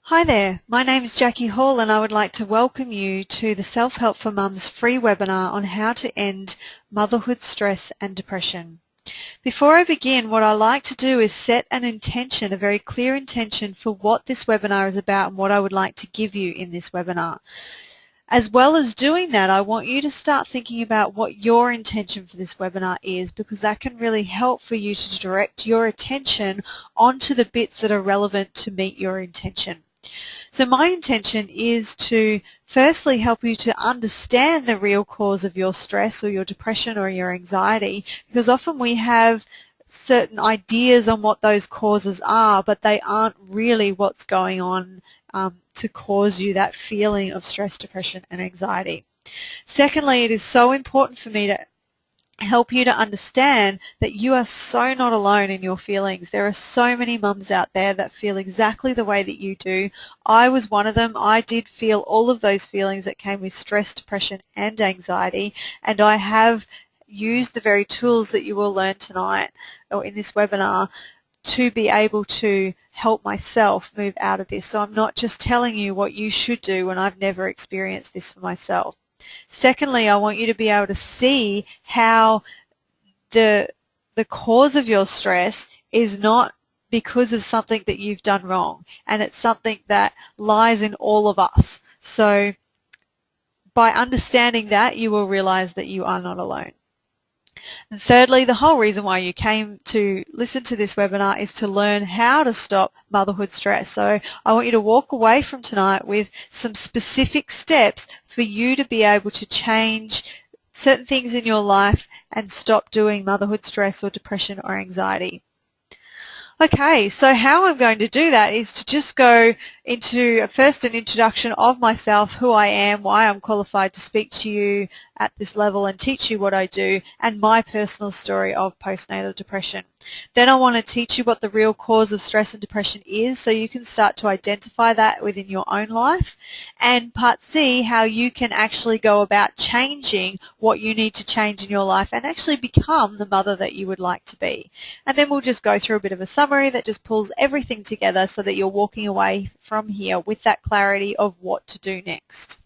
Hi there, my name is Jackie Hall and I would like to welcome you to the Self-Help for Mums free webinar on how to end motherhood stress and depression. Before I begin, what I like to do is set an intention, a very clear intention for what this webinar is about and what I would like to give you in this webinar. As well as doing that, I want you to start thinking about what your intention for this webinar is, because that can really help for you to direct your attention onto the bits that are relevant to meet your intention. So my intention is to firstly help you to understand the real cause of your stress or your depression or your anxiety, because often we have certain ideas on what those causes are, but they aren't really what's going on to cause you that feeling of stress, depression and anxiety. Secondly, it is so important for me to help you to understand that you are so not alone in your feelings. There are so many mums out there that feel exactly the way that you do. I was one of them. I did feel all of those feelings that came with stress, depression and anxiety, and I have used the very tools that you will learn tonight or in this webinar to be able to help myself move out of this. So I'm not just telling you what you should do when I've never experienced this for myself. Secondly, I want you to be able to see how the cause of your stress is not because of something that you've done wrong, and it's something that lies in all of us. So by understanding that, you will realize that you are not alone. And thirdly, the whole reason why you came to listen to this webinar is to learn how to stop motherhood stress. So I want you to walk away from tonight with some specific steps for you to be able to change certain things in your life and stop doing motherhood stress or depression or anxiety. Okay, so how I'm going to do that is to just go into first an introduction of myself, who I am, why I'm qualified to speak to you at this level and teach you what I do, and my personal story of postnatal depression. Then I want to teach you what the real cause of stress and depression is, so you can start to identify that within your own life. And part C, how you can actually go about changing what you need to change in your life and actually become the mother that you would like to be. And then we'll just go through a bit of a summary that just pulls everything together so that you're walking away from here with that clarity of what to do next.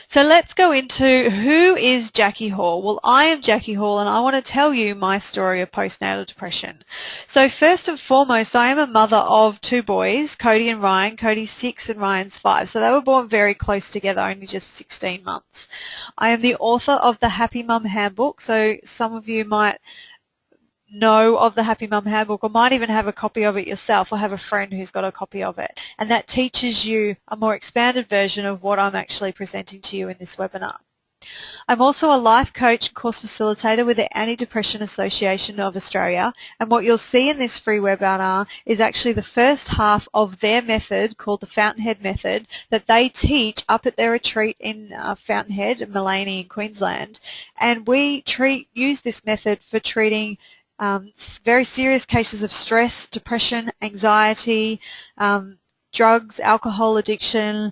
So let's go into who is Jackie Hall. Well, I am Jackie Hall and I want to tell you my story of postnatal depression. So first and foremost, I am a mother of two boys, Cody and Ryan. Cody's 6 and Ryan's 5. So they were born very close together, only just 16 months. I am the author of the Happy Mum Handbook. So some of you might know of the Happy Mum Handbook or might even have a copy of it yourself or have a friend who's got a copy of it, and that teaches you a more expanded version of what I'm actually presenting to you in this webinar. I'm also a life coach and course facilitator with the Anti-Depression Association of Australia, and what you'll see in this free webinar is actually the first half of their method called the Fountainhead Method that they teach up at their retreat in Fountainhead, Maleny in Queensland, and we use this method for treating very serious cases of stress, depression, anxiety, drugs, alcohol addiction,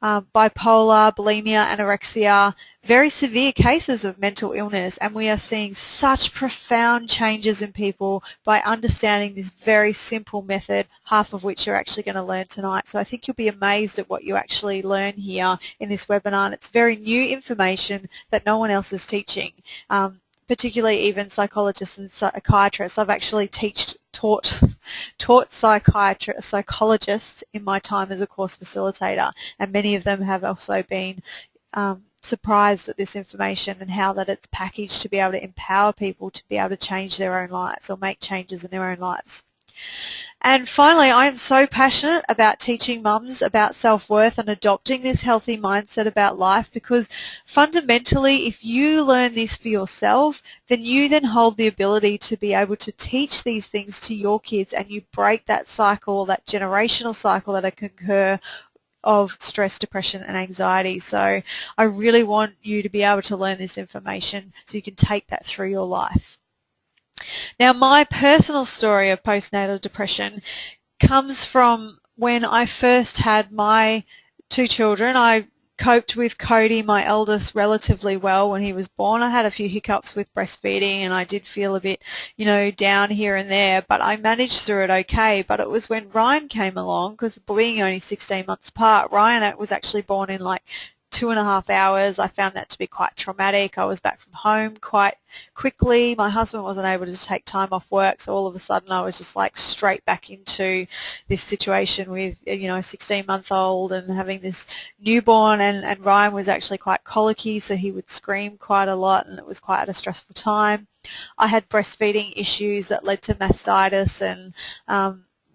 bipolar, bulimia, anorexia, very severe cases of mental illness, and we are seeing such profound changes in people by understanding this very simple method, half of which you're actually going to learn tonight. So I think you'll be amazed at what you actually learn here in this webinar, and it's very new information that no one else is teaching. Particularly even psychologists and psychiatrists. I've actually taught psychologists in my time as a course facilitator, and many of them have also been surprised at this information and how that it's packaged to be able to empower people to be able to change their own lives or make changes in their own lives. And finally, I am so passionate about teaching mums about self-worth and adopting this healthy mindset about life, because fundamentally, if you learn this for yourself, then you then hold the ability to be able to teach these things to your kids, and you break that cycle, that generational cycle that can occur of stress, depression and anxiety. So I really want you to be able to learn this information so you can take that through your life. Now, my personal story of postnatal depression comes from when I first had my two children. I coped with Cody, my eldest, relatively well when he was born. I had a few hiccups with breastfeeding and I did feel a bit, down here and there, but I managed through it okay. But it was when Ryan came along, because being only 16 months apart, Ryan was actually born in like 2.5 hours. I found that to be quite traumatic. I was back from home quite quickly. My husband wasn't able to take time off work, so all of a sudden I was just like straight back into this situation with a 16-month-old and having this newborn, and Ryan was actually quite colicky, so he would scream quite a lot and it was quite a stressful time. I had breastfeeding issues that led to mastitis and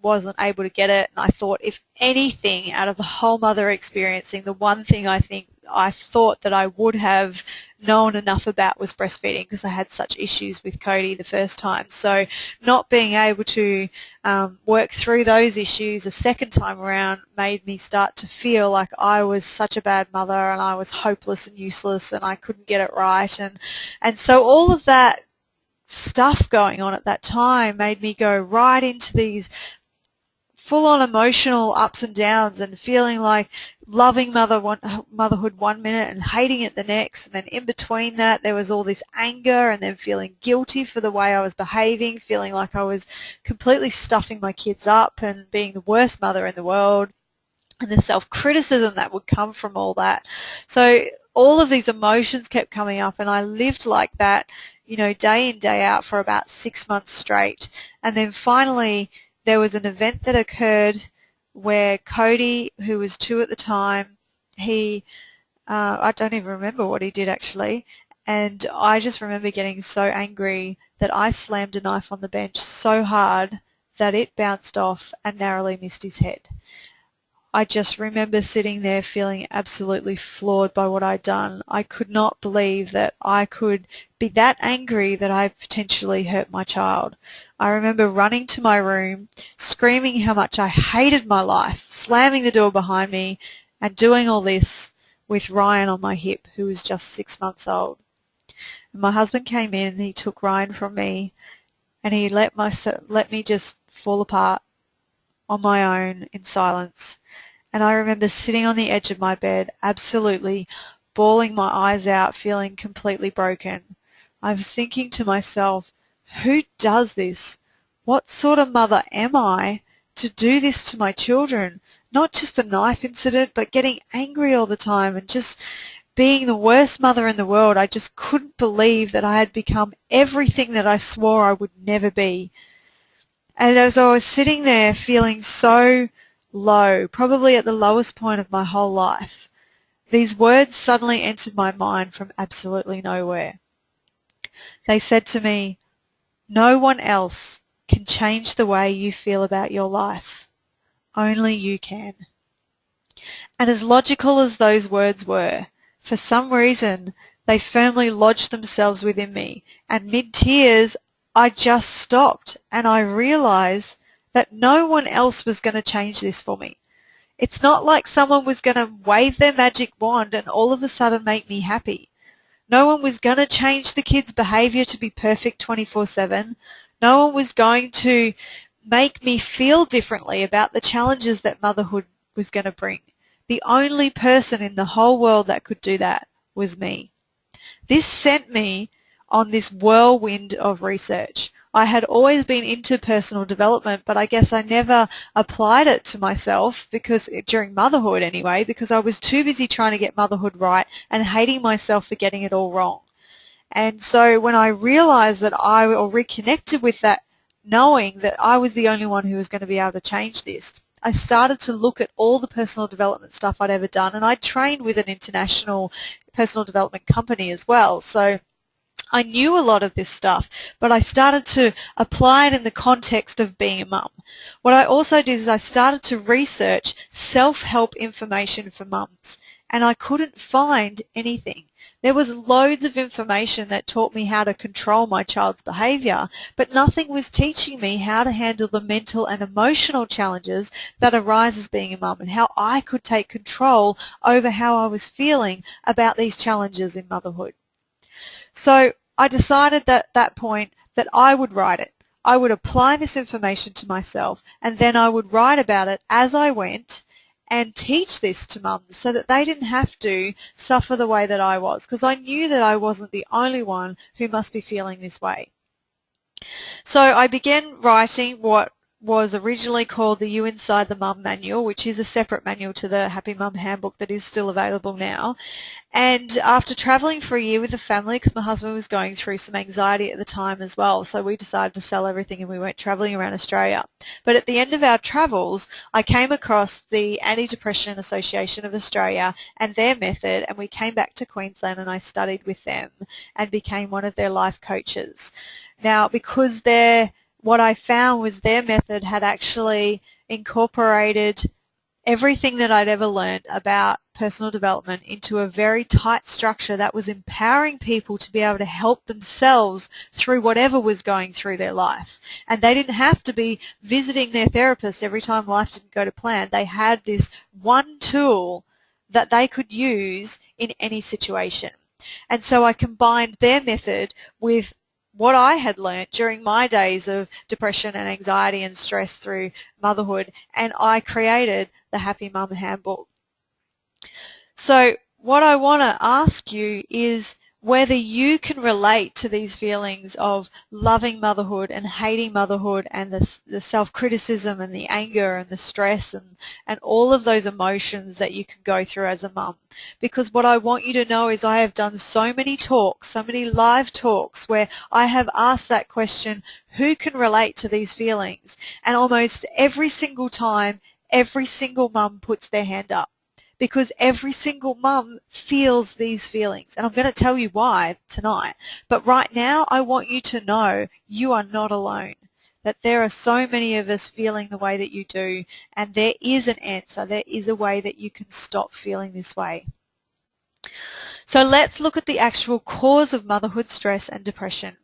wasn't able to get it, and I thought, if anything out of the whole mother experiencing, the one thing I thought that I would have known enough about was breastfeeding, because I had such issues with Cody the first time. So not being able to work through those issues a second time around made me start to feel like I was such a bad mother and I was hopeless and useless and I couldn't get it right, and so all of that stuff going on at that time made me go right into these full-on emotional ups and downs, and feeling like loving motherhood one minute and hating it the next, and then in between that there was all this anger, and then feeling guilty for the way I was behaving, feeling like I was completely stuffing my kids up and being the worst mother in the world, and the self-criticism that would come from all that. So all of these emotions kept coming up, and I lived like that, day in, day out for about 6 months straight. And then finally there was an event that occurred where Cody, who was 2 at the time, I don't even remember what he did actually, and I just remember getting so angry that I slammed a knife on the bench so hard that it bounced off and narrowly missed his head. I just remember sitting there feeling absolutely floored by what I'd done. I could not believe that I could be that angry that I potentially hurt my child. I remember running to my room, screaming how much I hated my life, slamming the door behind me, and doing all this with Ryan on my hip, who was just 6 months old. And my husband came in, he took Ryan from me, and he let me just fall apart on my own in silence. And I remember sitting on the edge of my bed, absolutely bawling my eyes out, feeling completely broken. I was thinking to myself, who does this? What sort of mother am I to do this to my children? Not just the knife incident, but getting angry all the time and just being the worst mother in the world. I just couldn't believe that I had become everything that I swore I would never be. And as I was sitting there feeling so low, probably at the lowest point of my whole life, these words suddenly entered my mind from absolutely nowhere. They said to me, no one else can change the way you feel about your life. Only you can. And as logical as those words were, for some reason they firmly lodged themselves within me, and mid-tears I just stopped and I realized that no one else was going to change this for me. It's not like someone was going to wave their magic wand and all of a sudden make me happy. No one was going to change the kids' behavior to be perfect 24/7. No one was going to make me feel differently about the challenges that motherhood was going to bring. The only person in the whole world that could do that was me. This sent me on this whirlwind of research. I had always been into personal development, but I guess I never applied it to myself, because during motherhood anyway, because I was too busy trying to get motherhood right and hating myself for getting it all wrong. And so when I realized that or reconnected with that, knowing that I was the only one who was going to be able to change this, I started to look at all the personal development stuff I'd ever done, and I trained with an international personal development company as well. So I knew a lot of this stuff, but I started to apply it in the context of being a mum. What I also did is I started to research self-help information for mums, and I couldn't find anything. There was loads of information that taught me how to control my child's behavior, but nothing was teaching me how to handle the mental and emotional challenges that arise as being a mum, and how I could take control over how I was feeling about these challenges in motherhood. So I decided at that point that I would write it. I would apply this information to myself, and then I would write about it as I went, and teach this to mums so that they didn't have to suffer the way that I was, because I knew that I wasn't the only one who must be feeling this way. So I began writing what was originally called the You Inside the Mum Manual, which is a separate manual to the Happy Mum Handbook that is still available now. And after travelling for a year with the family, because my husband was going through some anxiety at the time as well, so we decided to sell everything and we went travelling around Australia. But at the end of our travels, I came across the Anti-Depression Association of Australia and their method, and we came back to Queensland and I studied with them and became one of their life coaches. Now, because what I found was their method had actually incorporated everything that I'd ever learned about personal development into a very tight structure that was empowering people to be able to help themselves through whatever was going through their life. And they didn't have to be visiting their therapist every time life didn't go to plan. They had this one tool that they could use in any situation. And so I combined their method with what I had learnt during my days of depression and anxiety and stress through motherhood, and I created the Happy Mum Handbook. So what I want to ask you is whether you can relate to these feelings of loving motherhood and hating motherhood, and the self-criticism and the anger and the stress and all of those emotions that you can go through as a mum. Because what I want you to know is I have done so many talks, so many live talks where I have asked that question, who can relate to these feelings? And almost every single time, every single mum puts their hand up. Because every single mum feels these feelings. And I'm going to tell you why tonight. But right now, I want you to know you are not alone. That there are so many of us feeling the way that you do. And there is an answer. There is a way that you can stop feeling this way. So let's look at the actual cause of motherhood stress and depression.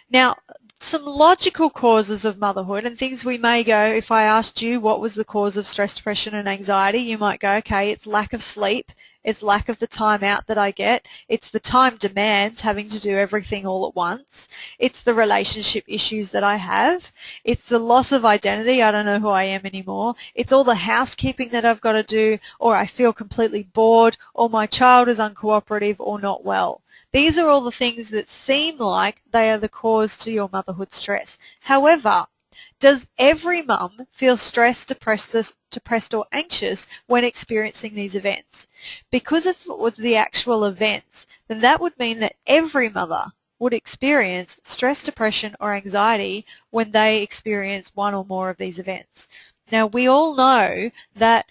Now, some logical causes of motherhood and things we may go, if I asked you what was the cause of stress, depression and anxiety, you might go, okay, it's lack of sleep, it's lack of the time out that I get, it's the time demands, having to do everything all at once, it's the relationship issues that I have, it's the loss of identity, I don't know who I am anymore, it's all the housekeeping that I've got to do, or I feel completely bored, or my child is uncooperative or not well. These are all the things that seem like they are the cause to your motherhood stress. However, does every mum feel stressed, depressed or anxious when experiencing these events? Because if it was the actual events, then that would mean that every mother would experience stress, depression or anxiety when they experience one or more of these events. Now, we all know that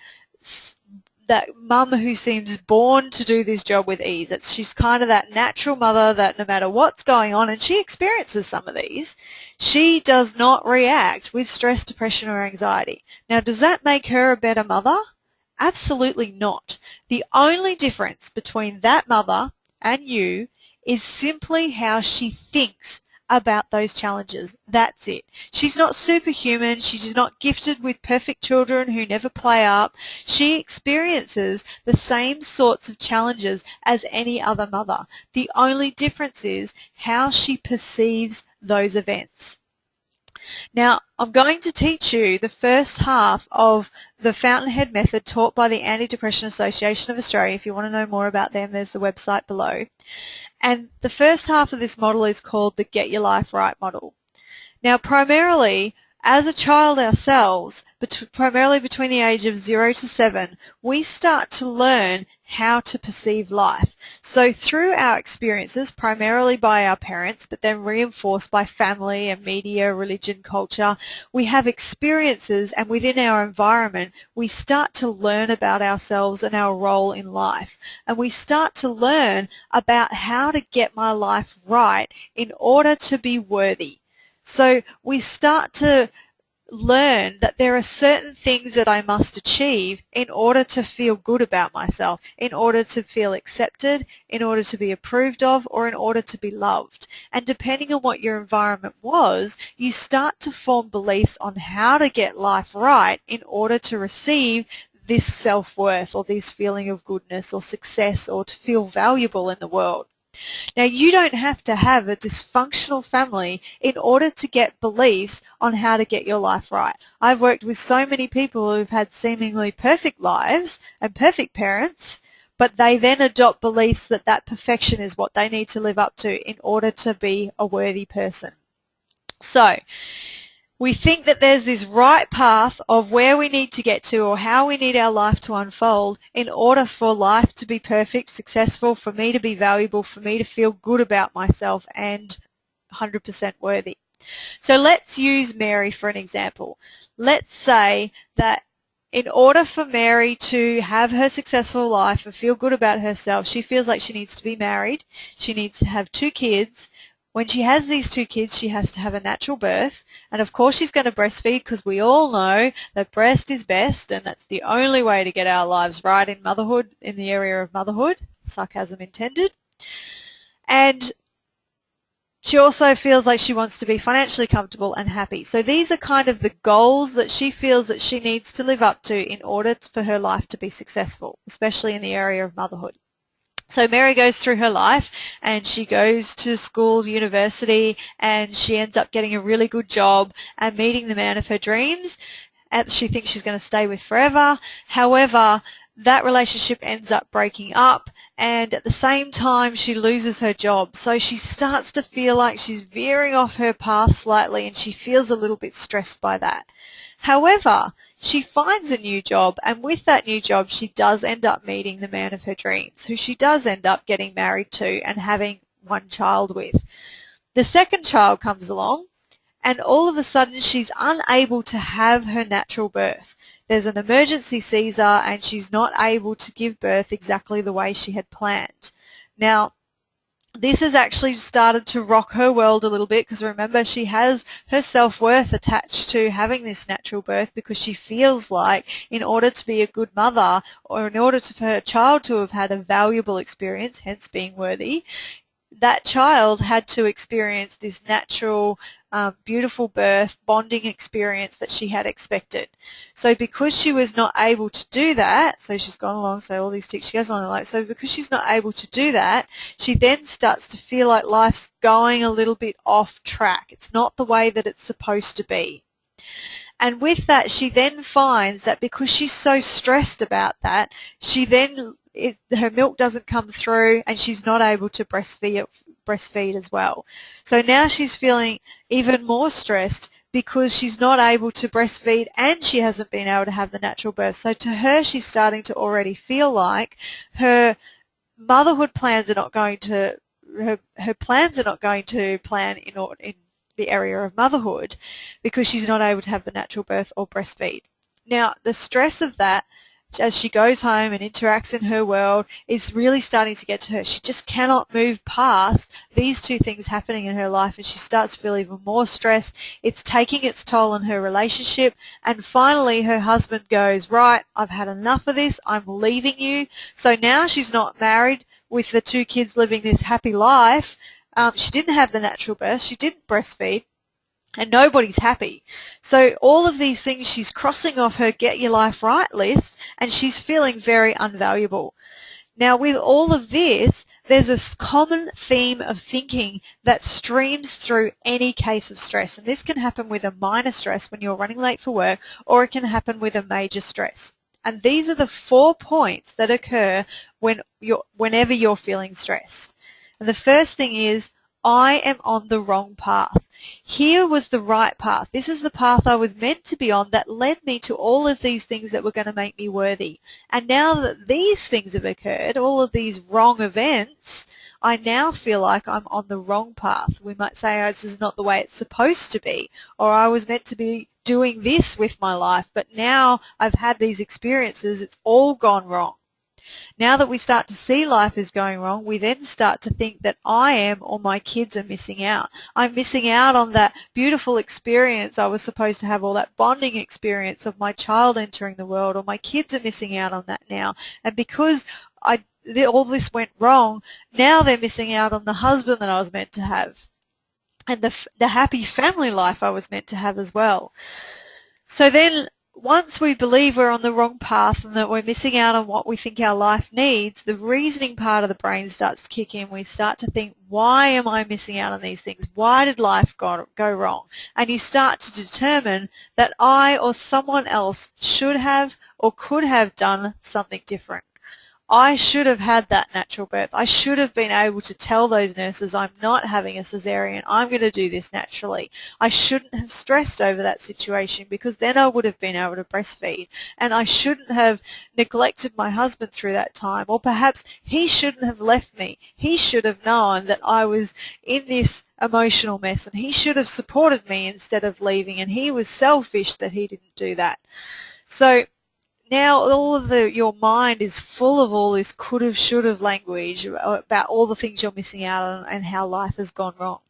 mum who seems born to do this job with ease. She's kind of that natural mother that no matter what's going on, and she experiences some of these, she does not react with stress, depression or anxiety. Now, does that make her a better mother? Absolutely not. The only difference between that mother and you is simply how she thinks about those challenges. That's it. She's not superhuman. She's not gifted with perfect children who never play up. She experiences the same sorts of challenges as any other mother. The only difference is how she perceives those events. Now, I'm going to teach you the first half of the Fountainhead method taught by the Anti-Depression Association of Australia. If you want to know more about them, there's the website below. And the first half of this model is called the Get Your Life Right model. Now, primarily, as a child ourselves, primarily between the age of 0 to 7, we start to learn how to perceive life. So through our experiences, primarily by our parents, but then reinforced by family and media, religion, culture, we have experiences, and within our environment, we start to learn about ourselves and our role in life. And we start to learn about how to get my life right in order to be worthy. So we start to learn that there are certain things that I must achieve in order to feel good about myself, in order to feel accepted, in order to be approved of, or in order to be loved. And depending on what your environment was, you start to form beliefs on how to get life right in order to receive this self-worth or this feeling of goodness or success or to feel valuable in the world. Now, you don't have to have a dysfunctional family in order to get beliefs on how to get your life right. I've worked with so many people who've had seemingly perfect lives and perfect parents, but they then adopt beliefs that that perfection is what they need to live up to in order to be a worthy person. So, we think that there's this right path of where we need to get to or how we need our life to unfold in order for life to be perfect, successful, for me to be valuable, for me to feel good about myself and 100% worthy. So let's use Mary for an example. Let's say that in order for Mary to have her successful life and feel good about herself, she feels like she needs to be married, she needs to have 2 kids. When she has these 2 kids, she has to have a natural birth, and of course she's going to breastfeed because we all know that breast is best, and that's the only way to get our lives right in motherhood, in the area of motherhood, sarcasm intended. And she also feels like she wants to be financially comfortable and happy. So these are kind of the goals that she feels that she needs to live up to in order for her life to be successful, especially in the area of motherhood. So Mary goes through her life and she goes to school, university, and she ends up getting a really good job and meeting the man of her dreams that she thinks she's going to stay with forever. However, that relationship ends up breaking up, and at the same time she loses her job. So she starts to feel like she's veering off her path slightly, and she feels a little bit stressed by that. However, she finds a new job, and with that new job she does end up meeting the man of her dreams, who she does end up getting married to and having 1 child with. The second child comes along, and all of a sudden she's unable to have her natural birth. There's an emergency Caesar and she's not able to give birth exactly the way she had planned. Now, this has actually started to rock her world a little bit, because remember, she has her self-worth attached to having this natural birth, because she feels like in order to be a good mother, or in order for her child to have had a valuable experience, hence being worthy, that child had to experience this natural, beautiful birth, bonding experience that she had expected. So because she was not able to do that, so she's gone along, so all these ticks, she goes along like, so because she's not able to do that, she then starts to feel like life's going a little bit off track. It's not the way that it's supposed to be. And with that, she then finds that because she's so stressed about that, she then her milk doesn't come through and she's not able to breastfeed as well. So now she's feeling even more stressed because she's not able to breastfeed and she hasn't been able to have the natural birth. So to her, she's starting to already feel like her motherhood plans are not going to, her plans are not going to plan in the area of motherhood, because she's not able to have the natural birth or breastfeed. Now, the stress of that, as she goes home and interacts in her world, is really starting to get to her. She just cannot move past these 2 things happening in her life, and she starts to feel even more stressed. It's taking its toll on her relationship, and finally her husband goes, right, I've had enough of this, I'm leaving you. So now she's not married with the 2 kids living this happy life. She didn't have the natural birth, she didn't breastfeed, and nobody's happy. So all of these things she's crossing off her Get Your Life Right list, and she's feeling very unvaluable. Now, with all of this, there's a common theme of thinking that streams through any case of stress, and this can happen with a minor stress when you're running late for work, or it can happen with a major stress. And these are the 4 points that occur whenever you're feeling stressed. And the first thing is, I am on the wrong path. Here was the right path. This is the path I was meant to be on that led me to all of these things that were going to make me worthy. And now that these things have occurred, all of these wrong events, I now feel like I'm on the wrong path. We might say, oh, this is not the way it's supposed to be, or I was meant to be doing this with my life, but now I've had these experiences, it's all gone wrong. Now that we start to see life is going wrong, we then start to think that I am or my kids are missing out. I'm missing out on that beautiful experience I was supposed to have, all that bonding experience of my child entering the world, or my kids are missing out on that now. And because all this went wrong, now they're missing out on the husband that I was meant to have, and the happy family life I was meant to have as well. So then once we believe we're on the wrong path and that we're missing out on what we think our life needs, the reasoning part of the brain starts to kick in. We start to think, why am I missing out on these things? Why did life go wrong? And you start to determine that I or someone else should have or could have done something different. I should have had that natural birth. I should have been able to tell those nurses I'm not having a cesarean. I'm going to do this naturally. I shouldn't have stressed over that situation because then I would have been able to breastfeed. And I shouldn't have neglected my husband through that time. Or perhaps he shouldn't have left me. He should have known that I was in this emotional mess and he should have supported me instead of leaving. And he was selfish that he didn't do that. So now all of your mind is full of all this could have, should have language about all the things you're missing out on and how life has gone wrong.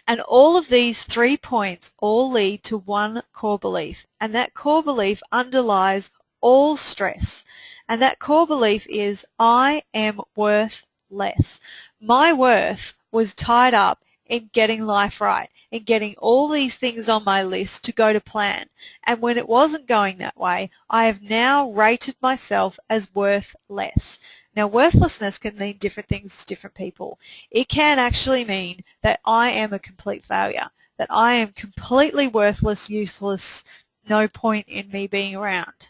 And all of these 3 points all lead to one core belief, and that core belief underlies all stress. And that core belief is, I am worth less. My worth was tied up in getting life right, in getting all these things on my list to go to plan. And when it wasn't going that way, I have now rated myself as worth less. Now, worthlessness can mean different things to different people. It can actually mean that I am a complete failure, that I am completely worthless, useless, no point in me being around.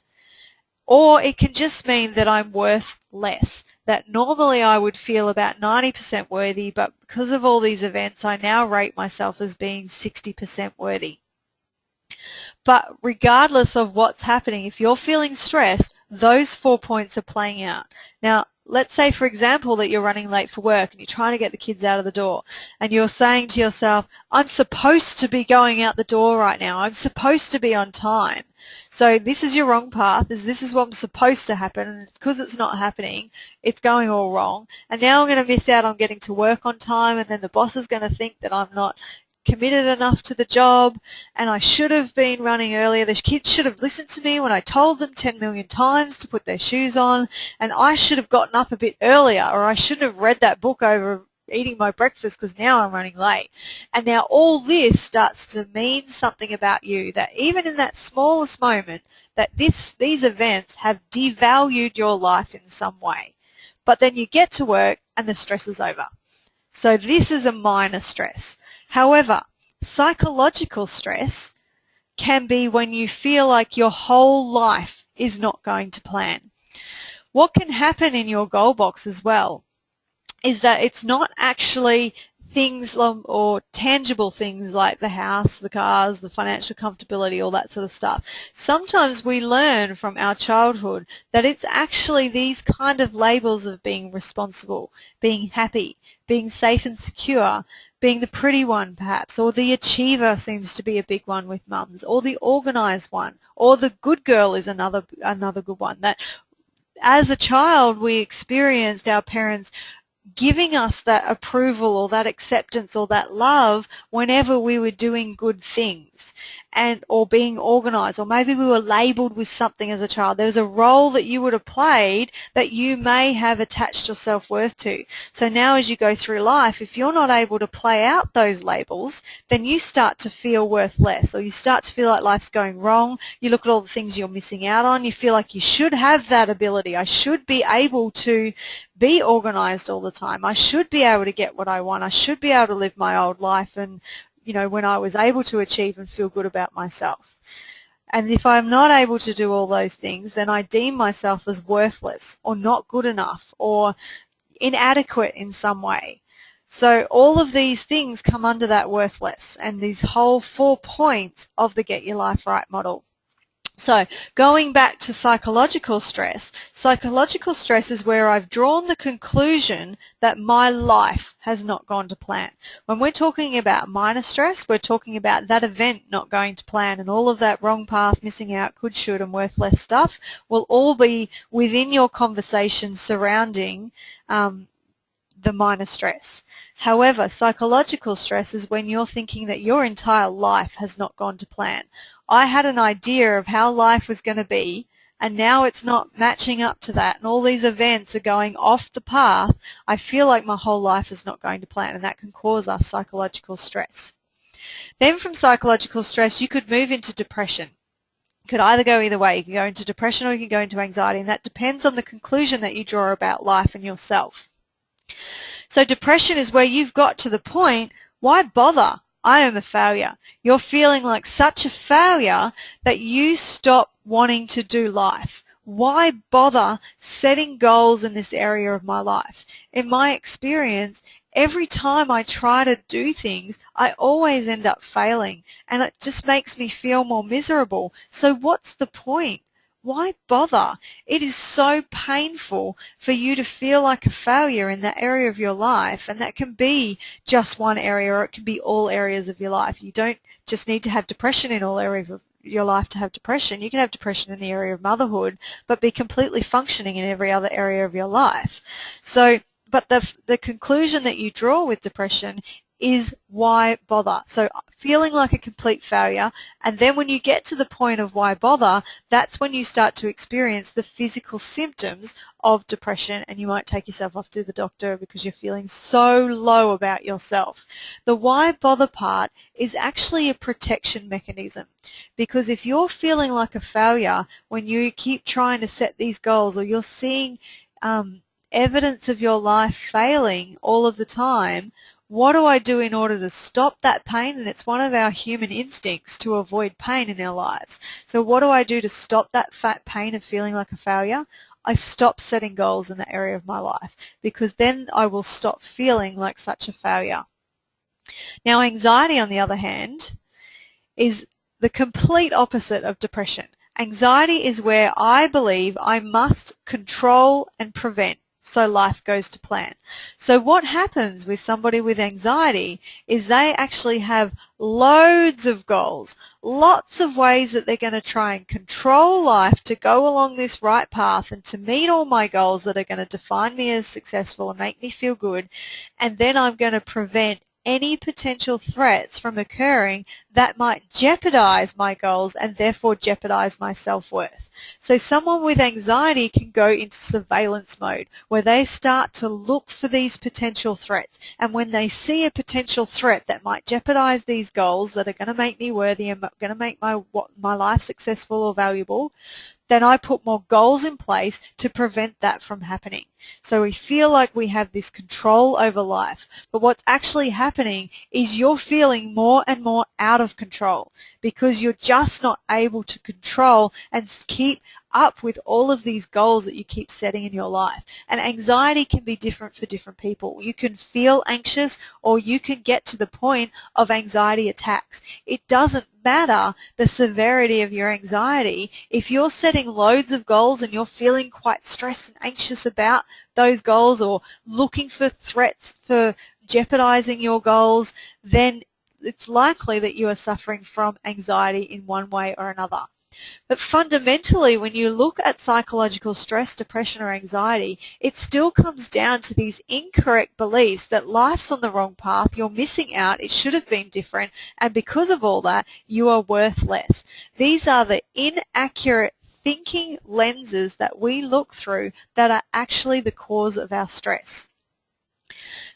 Or it can just mean that I'm worth less, that normally I would feel about 90% worthy, but because of all these events, I now rate myself as being 60% worthy. But regardless of what's happening, if you're feeling stressed, those 4 points are playing out. Now, let's say, for example, that you're running late for work and you're trying to get the kids out of the door and you're saying to yourself, I'm supposed to be going out the door right now. I'm supposed to be on time. So this is your wrong path. This is what's supposed to happen, and because it's not happening, it's going all wrong. And now I'm going to miss out on getting to work on time, and then the boss is going to think that I'm not committed enough to the job, and I should have been running earlier. The kids should have listened to me when I told them 10 million times to put their shoes on, and I should have gotten up a bit earlier, or I shouldn't have read that book over eating my breakfast because now I'm running late. And now all this starts to mean something about you, that even in that smallest moment, that these events have devalued your life in some way. But then you get to work and the stress is over. So this is a minor stress. However, psychological stress can be when you feel like your whole life is not going to plan. What can happen in your goal box as well is that it's not actually things or tangible things like the house, the cars, the financial comfortability, all that sort of stuff. Sometimes we learn from our childhood that it's actually these kind of labels of being responsible, being happy, being safe and secure, being the pretty one perhaps, or the achiever seems to be a big one with mums, or the organised one, or the good girl is another good one. That as a child we experienced our parents giving us that approval or that acceptance or that love whenever we were doing good things and or being organised, or maybe we were labelled with something as a child. There was a role that you would have played that you may have attached your self-worth to. So now as you go through life, if you're not able to play out those labels, then you start to feel worth less, or you start to feel like life's going wrong. You look at all the things you're missing out on. You feel like you should have that ability. I should be able to be organised all the time. I should be able to get what I want. I should be able to live my old life and, you know, when I was able to achieve and feel good about myself. And if I'm not able to do all those things, then I deem myself as worthless or not good enough or inadequate in some way. So all of these things come under that worthless and these whole 4 points of the Get Your Life Right model. So going back to psychological stress is where I've drawn the conclusion that my life has not gone to plan. When we're talking about minor stress, we're talking about that event not going to plan, and all of that wrong path, missing out, could, should, and worth less stuff will all be within your conversation surrounding the minor stress. However, psychological stress is when you're thinking that your entire life has not gone to plan. I had an idea of how life was going to be, and now it's not matching up to that, and all these events are going off the path. I feel like my whole life is not going to plan, and that can cause us psychological stress. Then from psychological stress, you could move into depression. It could either go either way. You can go into depression or you can go into anxiety, and that depends on the conclusion that you draw about life and yourself. So depression is where you've got to the point, why bother? I am a failure. You're feeling like such a failure that you stop wanting to do life. Why bother setting goals in this area of my life? In my experience, every time I try to do things, I always end up failing, and it just makes me feel more miserable. So what's the point? Why bother? It is so painful for you to feel like a failure in that area of your life, and that can be just one area, or it can be all areas of your life. You don't just need to have depression in all areas of your life to have depression. You can have depression in the area of motherhood, but be completely functioning in every other area of your life. So, but the conclusion that you draw with depression is why bother? So feeling like a complete failure, and then when you get to the point of why bother, that's when you start to experience the physical symptoms of depression, and you might take yourself off to the doctor because you're feeling so low about yourself. The why bother part is actually a protection mechanism, because if you're feeling like a failure when you keep trying to set these goals, or you're seeing evidence of your life failing all of the time, what do I do in order to stop that pain? And it's one of our human instincts to avoid pain in our lives. So what do I do to stop that pain of feeling like a failure? I stop setting goals in that area of my life, because then I will stop feeling like such a failure. Now, anxiety, on the other hand, is the complete opposite of depression. Anxiety is where I believe I must control and prevent so life goes to plan. So what happens with somebody with anxiety is they actually have loads of goals, lots of ways that they're going to try and control life to go along this right path and to meet all my goals that are going to define me as successful and make me feel good, and then I'm going to prevent any potential threats from occurring that might jeopardize my goals and therefore jeopardize my self-worth. So someone with anxiety can go into surveillance mode, where they start to look for these potential threats, and when they see a potential threat that might jeopardize these goals that are going to make me worthy and going to make my life successful or valuable, then I put more goals in place to prevent that from happening. So we feel like we have this control over life, but what's actually happening is you're feeling more and more out of control, because you're just not able to control and keep up with all of these goals that you keep setting in your life. And anxiety can be different for different people. You can feel anxious, or you can get to the point of anxiety attacks. It doesn't matter the severity of your anxiety. If you're setting loads of goals and you're feeling quite stressed and anxious about those goals, or looking for threats for jeopardizing your goals, then it's likely that you are suffering from anxiety in one way or another. But fundamentally, when you look at psychological stress, depression, or anxiety, it still comes down to these incorrect beliefs that life's on the wrong path, you're missing out, it should have been different, and because of all that, you are worth less. These are the inaccurate thinking lenses that we look through that are actually the cause of our stress.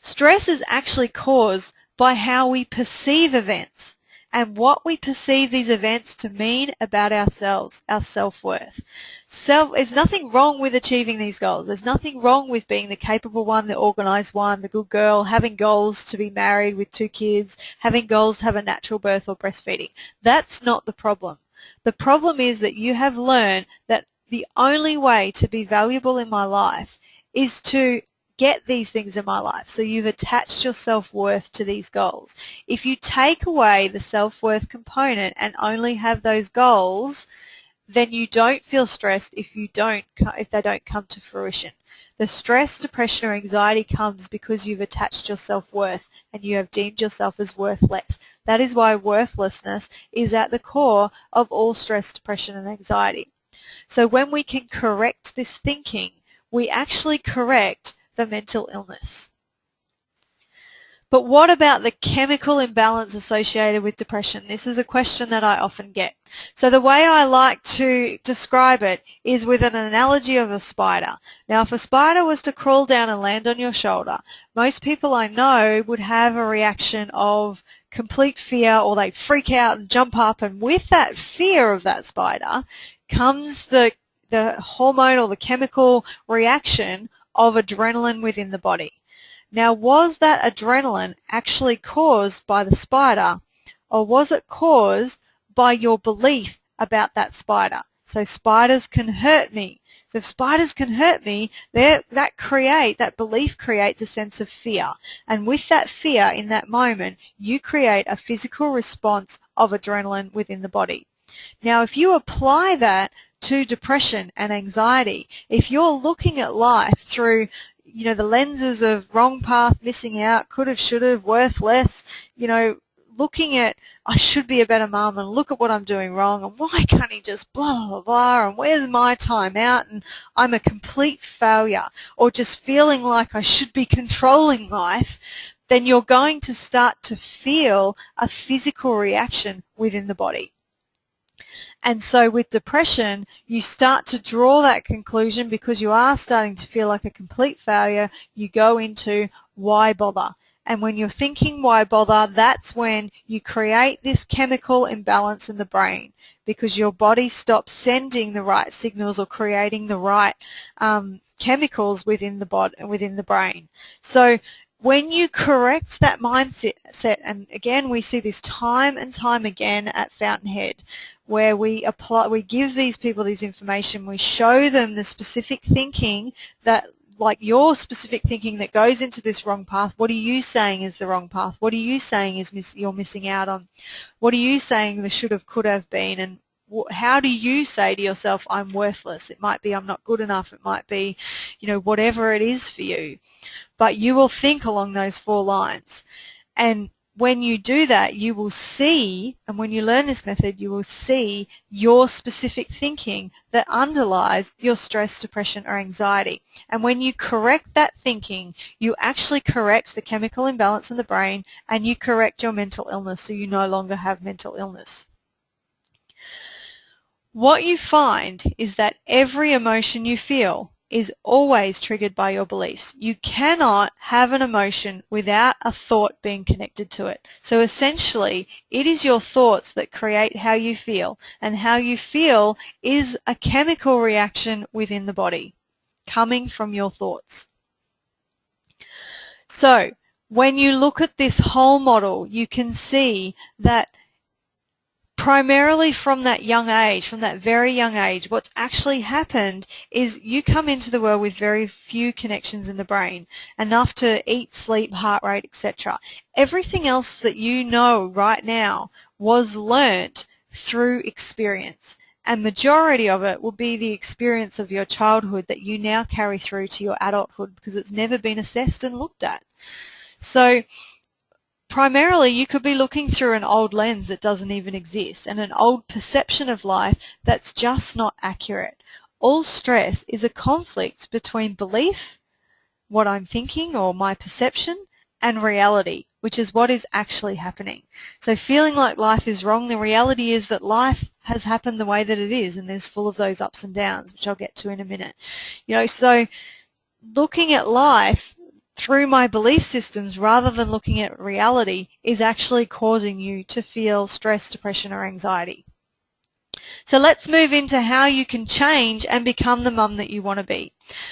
Stress is actually caused by how we perceive events and what we perceive these events to mean about ourselves, our self-worth. There's nothing wrong with achieving these goals. There's nothing wrong with being the capable one, the organized one, the good girl, having goals to be married with 2 kids, having goals to have a natural birth or breastfeeding. That's not the problem. The problem is that you have learned that the only way to be valuable in my life is to get these things in my life. So you've attached your self-worth to these goals. If you take away the self-worth component and only have those goals, then you don't feel stressed if they don't come to fruition. The stress, depression, or anxiety comes because you've attached your self-worth and you have deemed yourself as worth less. That is why worthlessness is at the core of all stress, depression, and anxiety. So when we can correct this thinking, we actually correct the mental illness. But what about the chemical imbalance associated with depression? This is a question that I often get. So the way I like to describe it is with an analogy of a spider. Now, if a spider was to crawl down and land on your shoulder, most people I know would have a reaction of complete fear, or they freak out and jump up, and with that fear of that spider comes the hormone or the chemical reaction of adrenaline within the body. Now, was that adrenaline actually caused by the spider, or was it caused by your belief about that spider? So spiders can hurt me. So if spiders can hurt me, that belief creates a sense of fear. And with that fear in that moment, you create a physical response of adrenaline within the body. Now, if you apply that to depression and anxiety, if you're looking at life through the lenses of wrong path, missing out, could have, should have, worth less, looking at I should be a better mum, and look at what I'm doing wrong, and why can't he just blah, blah, blah, and where's my time out, and I'm a complete failure, or just feeling like I should be controlling life, then you're going to start to feel a physical reaction within the body. And so with depression, you start to draw that conclusion because you are starting to feel like a complete failure. You go into why bother? And when you're thinking why bother, that's when you create this chemical imbalance in the brain, because your body stops sending the right signals or creating the right chemicals within the brain. So when you correct that mindset, and again we see this time and time again at Fountainhead, where we give these people this information, we show them the specific thinking that, like your specific thinking that goes into this wrong path. What are you saying is the wrong path? What are you saying is you're missing out on? What are you saying the should have, could have been? And how do you say to yourself, I'm worthless? It might be I'm not good enough. It might be, whatever it is for you. But you will think along those 4 lines. And when you do that, you will see, and when you learn this method, you will see your specific thinking that underlies your stress, depression, or anxiety. And when you correct that thinking, you actually correct the chemical imbalance in the brain, and you correct your mental illness, so you no longer have mental illness. What you find is that every emotion you feel is always triggered by your beliefs. You cannot have an emotion without a thought being connected to it. So essentially, it is your thoughts that create how you feel, and how you feel is a chemical reaction within the body coming from your thoughts. So when you look at this whole model, you can see that primarily from that young age, from that very young age, what's actually happened is you come into the world with very few connections in the brain, enough to eat, sleep, heart rate, etc. Everything else that you know right now was learnt through experience, and majority of it will be the experience of your childhood that you now carry through to your adulthood, because it's never been assessed and looked at. So primarily, you could be looking through an old lens that doesn't even exist, and an old perception of life that's just not accurate. All stress is a conflict between belief, what I'm thinking or my perception, and reality, which is what is actually happening. So feeling like life is wrong, the reality is that life has happened the way that it is, and there's full of those ups and downs, which I'll get to in a minute. So looking at life through my belief systems rather than looking at reality is actually causing you to feel stress, depression, or anxiety. So let's move into how you can change and become the mum that you want to be.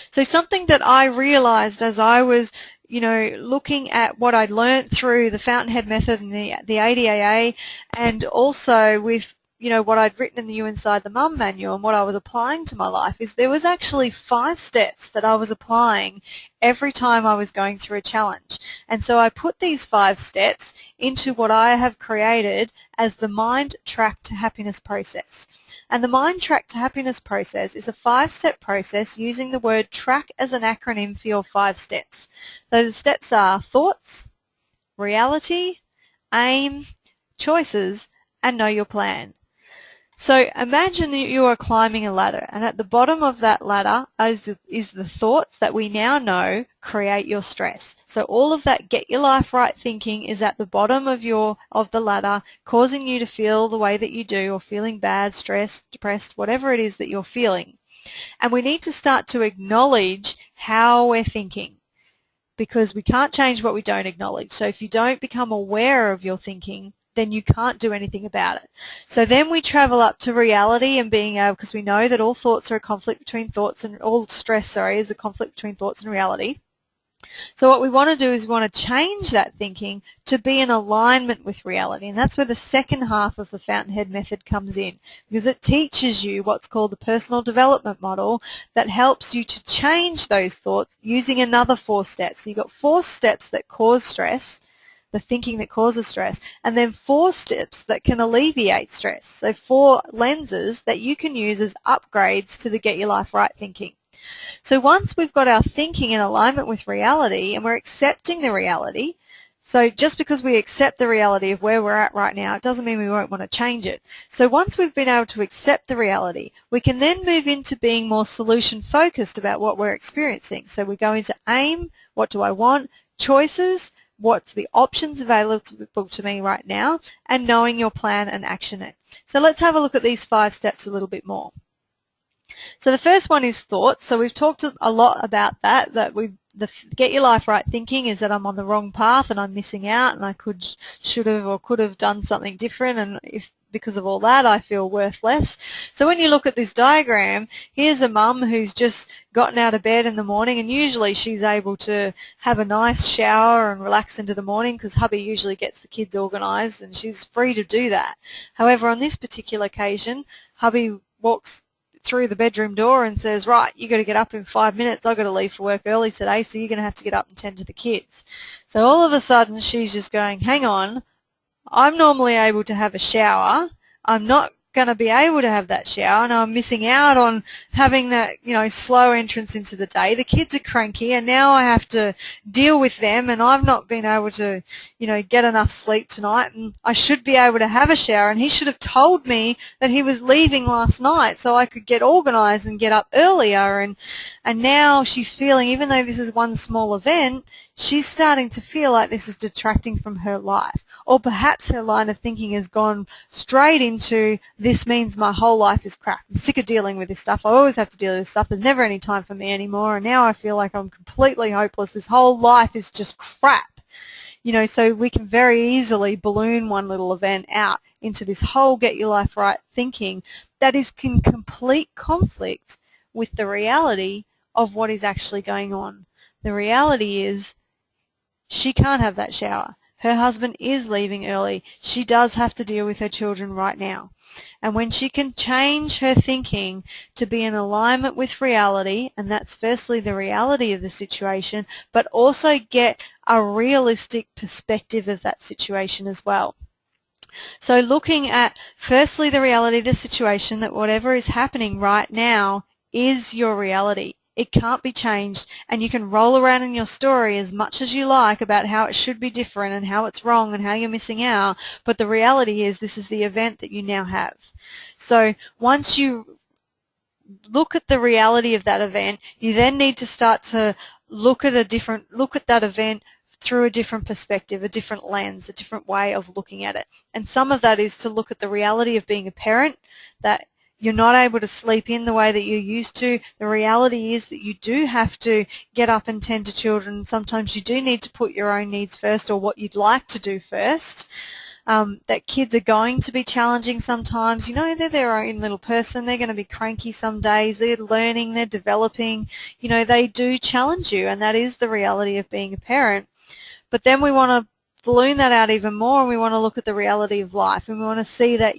So something that I realized as I was looking at what I'd learned through the Fountainhead method and the ADAA, and also with what I'd written in the You Inside the Mum manual and what I was applying to my life, is there was actually 5 steps that I was applying every time I was going through a challenge. And so I put these 5 steps into what I have created as the Mind Track to Happiness process. And the Mind Track to Happiness process is a 5-step process using the word track as an acronym for your 5 steps. Those steps are thoughts, reality, aim, choices, and know your plan. So imagine that you are climbing a ladder, and at the bottom of that ladder is the thoughts that we now know create your stress. So all of that get your life right thinking is at the bottom of the ladder, causing you to feel the way that you do, or feeling bad, stressed, depressed, whatever it is that you're feeling. And we need to start to acknowledge how we're thinking. because we can't change what we don't acknowledge. So if you don't become aware of your thinking, then you can't do anything about it. So then we travel up to reality and being able, because we know that all thoughts are a conflict between thoughts, and all stress, is a conflict between thoughts and reality. So what we want to do is we want to change that thinking to be in alignment with reality, and that's where the second half of the Fountainhead method comes in, because it teaches you what's called the personal development model that helps you to change those thoughts using another 4 steps. So you've got 4 steps that cause stress, the thinking that causes stress, and then 4 steps that can alleviate stress. So 4 lenses that you can use as upgrades to the Get Your Life Right thinking. So once we've got our thinking in alignment with reality and we're accepting the reality, so just because we accept the reality of where we're at right now, it doesn't mean we won't want to change it. So once we've been able to accept the reality, we can then move into being more solution focused about what we're experiencing. So we go into aim, what do I want, choices, what's the options available to me right now, and knowing your plan and action it. So let's have a look at these 5 steps a little bit more. So the first one is thoughts. So we've talked a lot about that the Get Your Life Right thinking is that I'm on the wrong path and I'm missing out, and I should have or could have done something different, and because of all that I feel worthless. So when you look at this diagram, here's a mum who's just gotten out of bed in the morning, and usually she's able to have a nice shower and relax into the morning because hubby usually gets the kids organised and she's free to do that. However, on this particular occasion, hubby walks through the bedroom door and says, right, you got to get up in 5 minutes, I've got to leave for work early today, so you're going to have to get up and tend to the kids. So all of a sudden she's just going, hang on, I'm normally able to have a shower, I'm not going to be able to have that shower, and I'm missing out on having that, slow entrance into the day. The kids are cranky, and now I have to deal with them, and I've not been able to, get enough sleep tonight, and I should be able to have a shower, and he should have told me that he was leaving last night so I could get organised and get up earlier, and now she's feeling, even though this is one small event, she's starting to feel like this is detracting from her life. Or perhaps her line of thinking has gone straight into, this means my whole life is crap. I'm sick of dealing with this stuff. I always have to deal with this stuff. There's never any time for me anymore, and now I feel like I'm completely hopeless. This whole life is just crap. So we can very easily balloon one little event out into this whole Get Your Life Right thinking that is in complete conflict with the reality of what is actually going on. The reality is she can't have that shower. Her husband is leaving early. She does have to deal with her children right now. And when she can change her thinking to be in alignment with reality, and that's firstly the reality of the situation, but also get a realistic perspective of that situation as well. So looking at firstly the reality of the situation, that whatever is happening right now is your reality. It can't be changed, and you can roll around in your story as much as you like about how it should be different and how it's wrong and how you're missing out, but the reality is this is the event that you now have. So once you look at the reality of that event, you then need to start to look at that event through a different perspective, a different lens, a different way of looking at it. And some of that is to look at the reality of being a parent, that you're not able to sleep in the way that you used to. The reality is that you do have to get up and tend to children. Sometimes you do need to put your own needs first, or what you'd like to do first. That kids are going to be challenging sometimes. They're their own little person. They're going to be cranky some days. They're learning, they're developing. They do challenge you, and that is the reality of being a parent. But then we want to balloon that out even more, and we want to look at the reality of life, and we want to see that,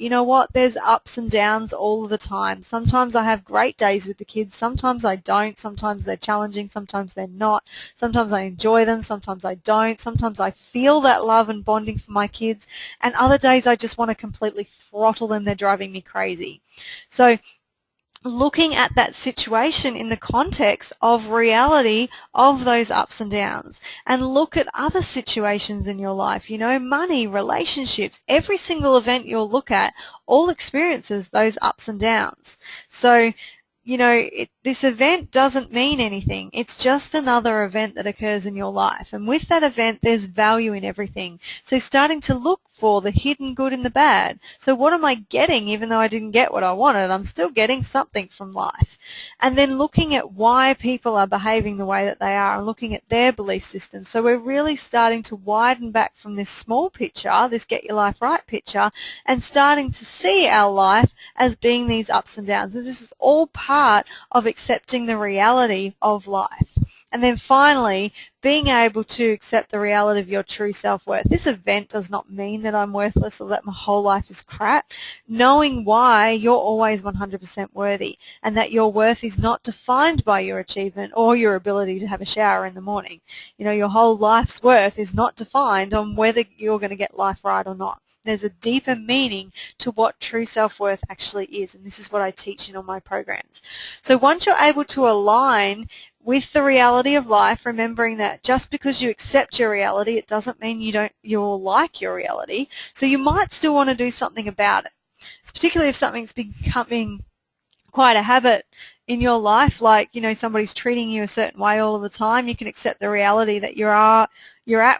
there's ups and downs all of the time. Sometimes I have great days with the kids, sometimes I don't, sometimes they're challenging, sometimes they're not, sometimes I enjoy them, sometimes I don't, sometimes I feel that love and bonding for my kids, and other days I just want to completely throttle them, they're driving me crazy. So looking at that situation in the context of reality of those ups and downs, and look at other situations in your life, money, relationships, every single event you'll look at all experiences those ups and downs. So this event doesn't mean anything. It's just another event that occurs in your life. And with that event, there's value in everything. So starting to look for the hidden good and the bad. So what am I getting even though I didn't get what I wanted? I'm still getting something from life. And then looking at why people are behaving the way that they are and looking at their belief system. So we're really starting to widen back from this small picture, this get your life right picture, and starting to see our life as being these ups and downs. And this is all part of accepting the reality of life. And then finally, being able to accept the reality of your true self-worth. This event does not mean that I'm worthless or that my whole life is crap. Knowing why you're always 100% worthy and that your worth is not defined by your achievement or your ability to have a shower in the morning. You know, your whole life's worth is not defined on whether you're going to get life right or not. There's a deeper meaning to what true self-worth actually is, and this is what I teach in all my programs. So once you're able to align with the reality of life, remembering that just because you accept your reality, it doesn't mean you'll like your reality. So you might still want to do something about it. It's particularly if something's becoming quite a habit in your life, like, you know, somebody's treating you a certain way all of the time. You can accept the reality that you're at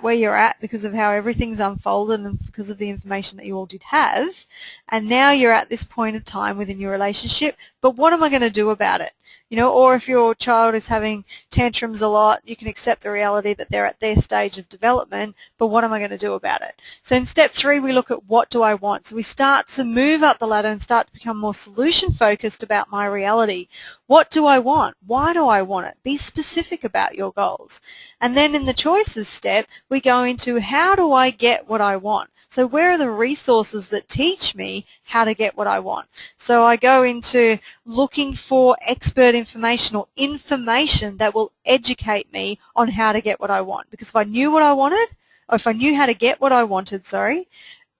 where you're at because of how everything's unfolded and because of the information that you all did have. And now you're at this point of time within your relationship, but what am I going to do about it? You know, or if your child is having tantrums a lot, you can accept the reality that they're at their stage of development, but what am I going to do about it? So in step 3, we look at what do I want. So we start to move up the ladder and start to become more solution focused about my reality. What do I want? Why do I want it? Be specific about your goals. And then in the choices step, we go into how do I get what I want? So where are the resources that teach me how to get what I want? So I go into looking for expert information or information that will educate me on how to get what I want. Because if I knew what I wanted, or if I knew how to get what I wanted,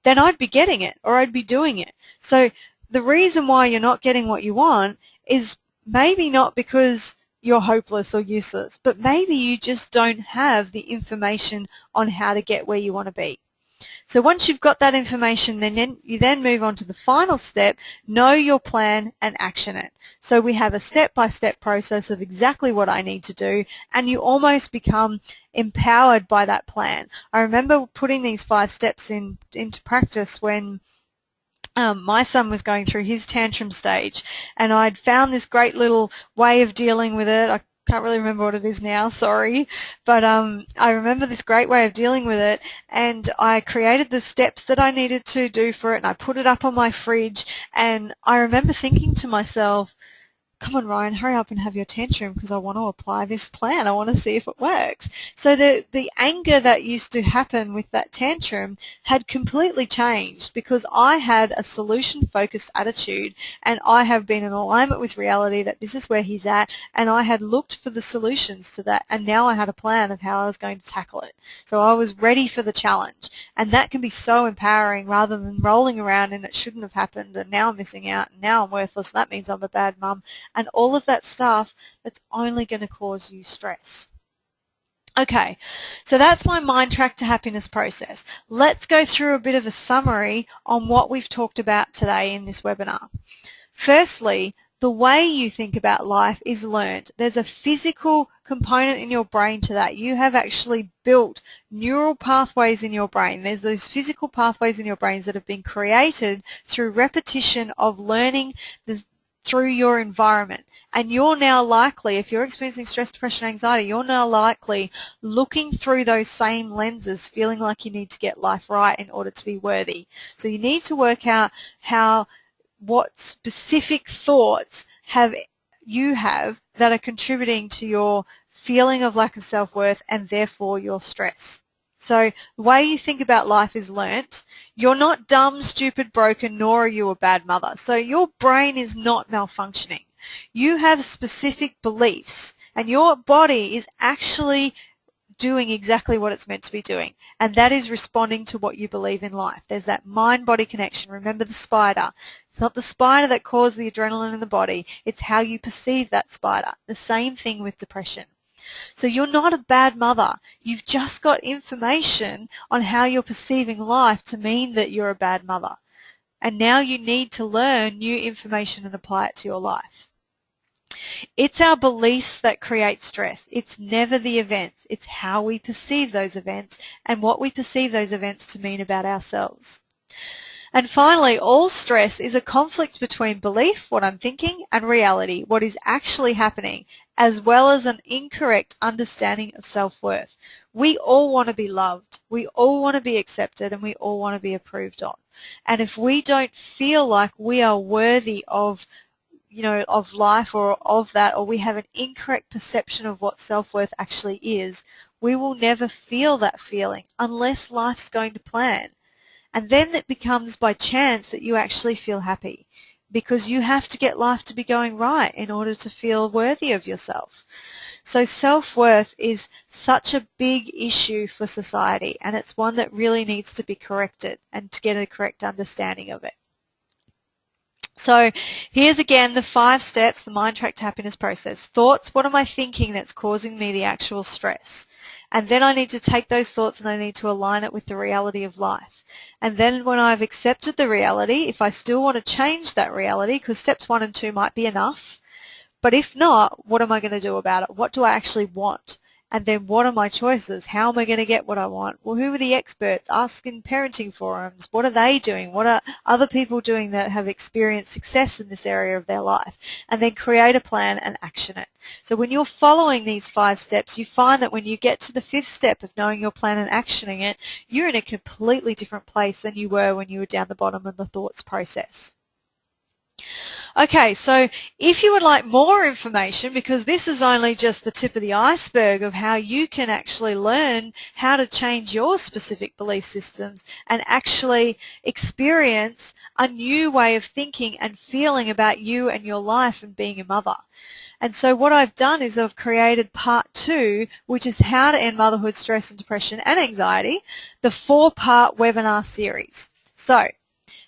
then I'd be getting it or I'd be doing it. So the reason why you're not getting what you want is maybe not because you're hopeless or useless, but maybe you just don't have the information on how to get where you want to be. So once you've got that information, then you move on to the final step, know your plan and action it. So we have a step-by-step process of exactly what I need to do, and you almost become empowered by that plan. I remember putting these 5 steps into practice when my son was going through his tantrum stage, and I'd found this great little way of dealing with it. I can't really remember what it is now, sorry, but I remember this great way of dealing with it, and I created the steps that I needed to do for it, and I put it up on my fridge, and I remember thinking to myself, come on, Ryan, hurry up and have your tantrum because I want to apply this plan. I want to see if it works. So the anger that used to happen with that tantrum had completely changed because I had a solution-focused attitude, and I have been in alignment with reality that this is where he's at, and I had looked for the solutions to that, and now I had a plan of how I was going to tackle it. So I was ready for the challenge, and that can be so empowering rather than rolling around and it shouldn't have happened, and now I'm missing out, and now I'm worthless, and that means I'm a bad mum. And all of that stuff that's only going to cause you stress. Okay, so that's my mind track to happiness process. Let's go through a bit of a summary on what we've talked about today in this webinar. Firstly, the way you think about life is learned. There's a physical component in your brain to that. You have actually built neural pathways in your brain. There's those physical pathways in your brains that have been created through repetition of learning through your environment. And you're now likely, if you're experiencing stress, depression, anxiety, you're now likely looking through those same lenses, feeling like you need to get life right in order to be worthy. So you need to work out what specific thoughts you have that are contributing to your feeling of lack of self-worth and therefore your stress. So the way you think about life is learnt. You're not dumb, stupid, broken, nor are you a bad mother. So your brain is not malfunctioning. You have specific beliefs, and your body is actually doing exactly what it's meant to be doing, and that is responding to what you believe in life. There's that mind-body connection. Remember the spider. It's not the spider that caused the adrenaline in the body. It's how you perceive that spider. The same thing with depression. So you're not a bad mother. You've just got information on how you're perceiving life to mean that you're a bad mother. And now you need to learn new information and apply it to your life. It's our beliefs that create stress. It's never the events. It's how we perceive those events and what we perceive those events to mean about ourselves. And finally, all stress is a conflict between belief, what I'm thinking, and reality, what is actually happening, as well as an incorrect understanding of self-worth. We all want to be loved, we all want to be accepted, and we all want to be approved of. And if we don't feel like we are worthy of of life or of that, or we have an incorrect perception of what self-worth actually is, we will never feel that feeling unless life's going to plan. And then it becomes by chance that you actually feel happy, because you have to get life to be going right in order to feel worthy of yourself. So self-worth is such a big issue for society, and it's one that really needs to be corrected and to get a correct understanding of it. So here's again the 5 steps, the mind-tracked happiness process. Thoughts, what am I thinking that's causing me the actual stress? And then I need to take those thoughts and I need to align it with the reality of life. And then when I've accepted the reality, if I still want to change that reality, because steps 1 and 2 might be enough, but if not, what am I going to do about it? What do I actually want? And then what are my choices? How am I going to get what I want? Well, who are the experts? Ask in parenting forums. What are they doing? What are other people doing that have experienced success in this area of their life? And then create a plan and action it. So when you're following these 5 steps, you find that when you get to the 5th step of knowing your plan and actioning it, you're in a completely different place than you were when you were down the bottom of the thoughts process. Okay, so if you would like more information, because this is only just the tip of the iceberg of how you can actually learn how to change your specific belief systems and actually experience a new way of thinking and feeling about you and your life and being a mother. And so what I've done is I've created part 2, which is how to end motherhood stress and depression and anxiety, the 4-part webinar series. So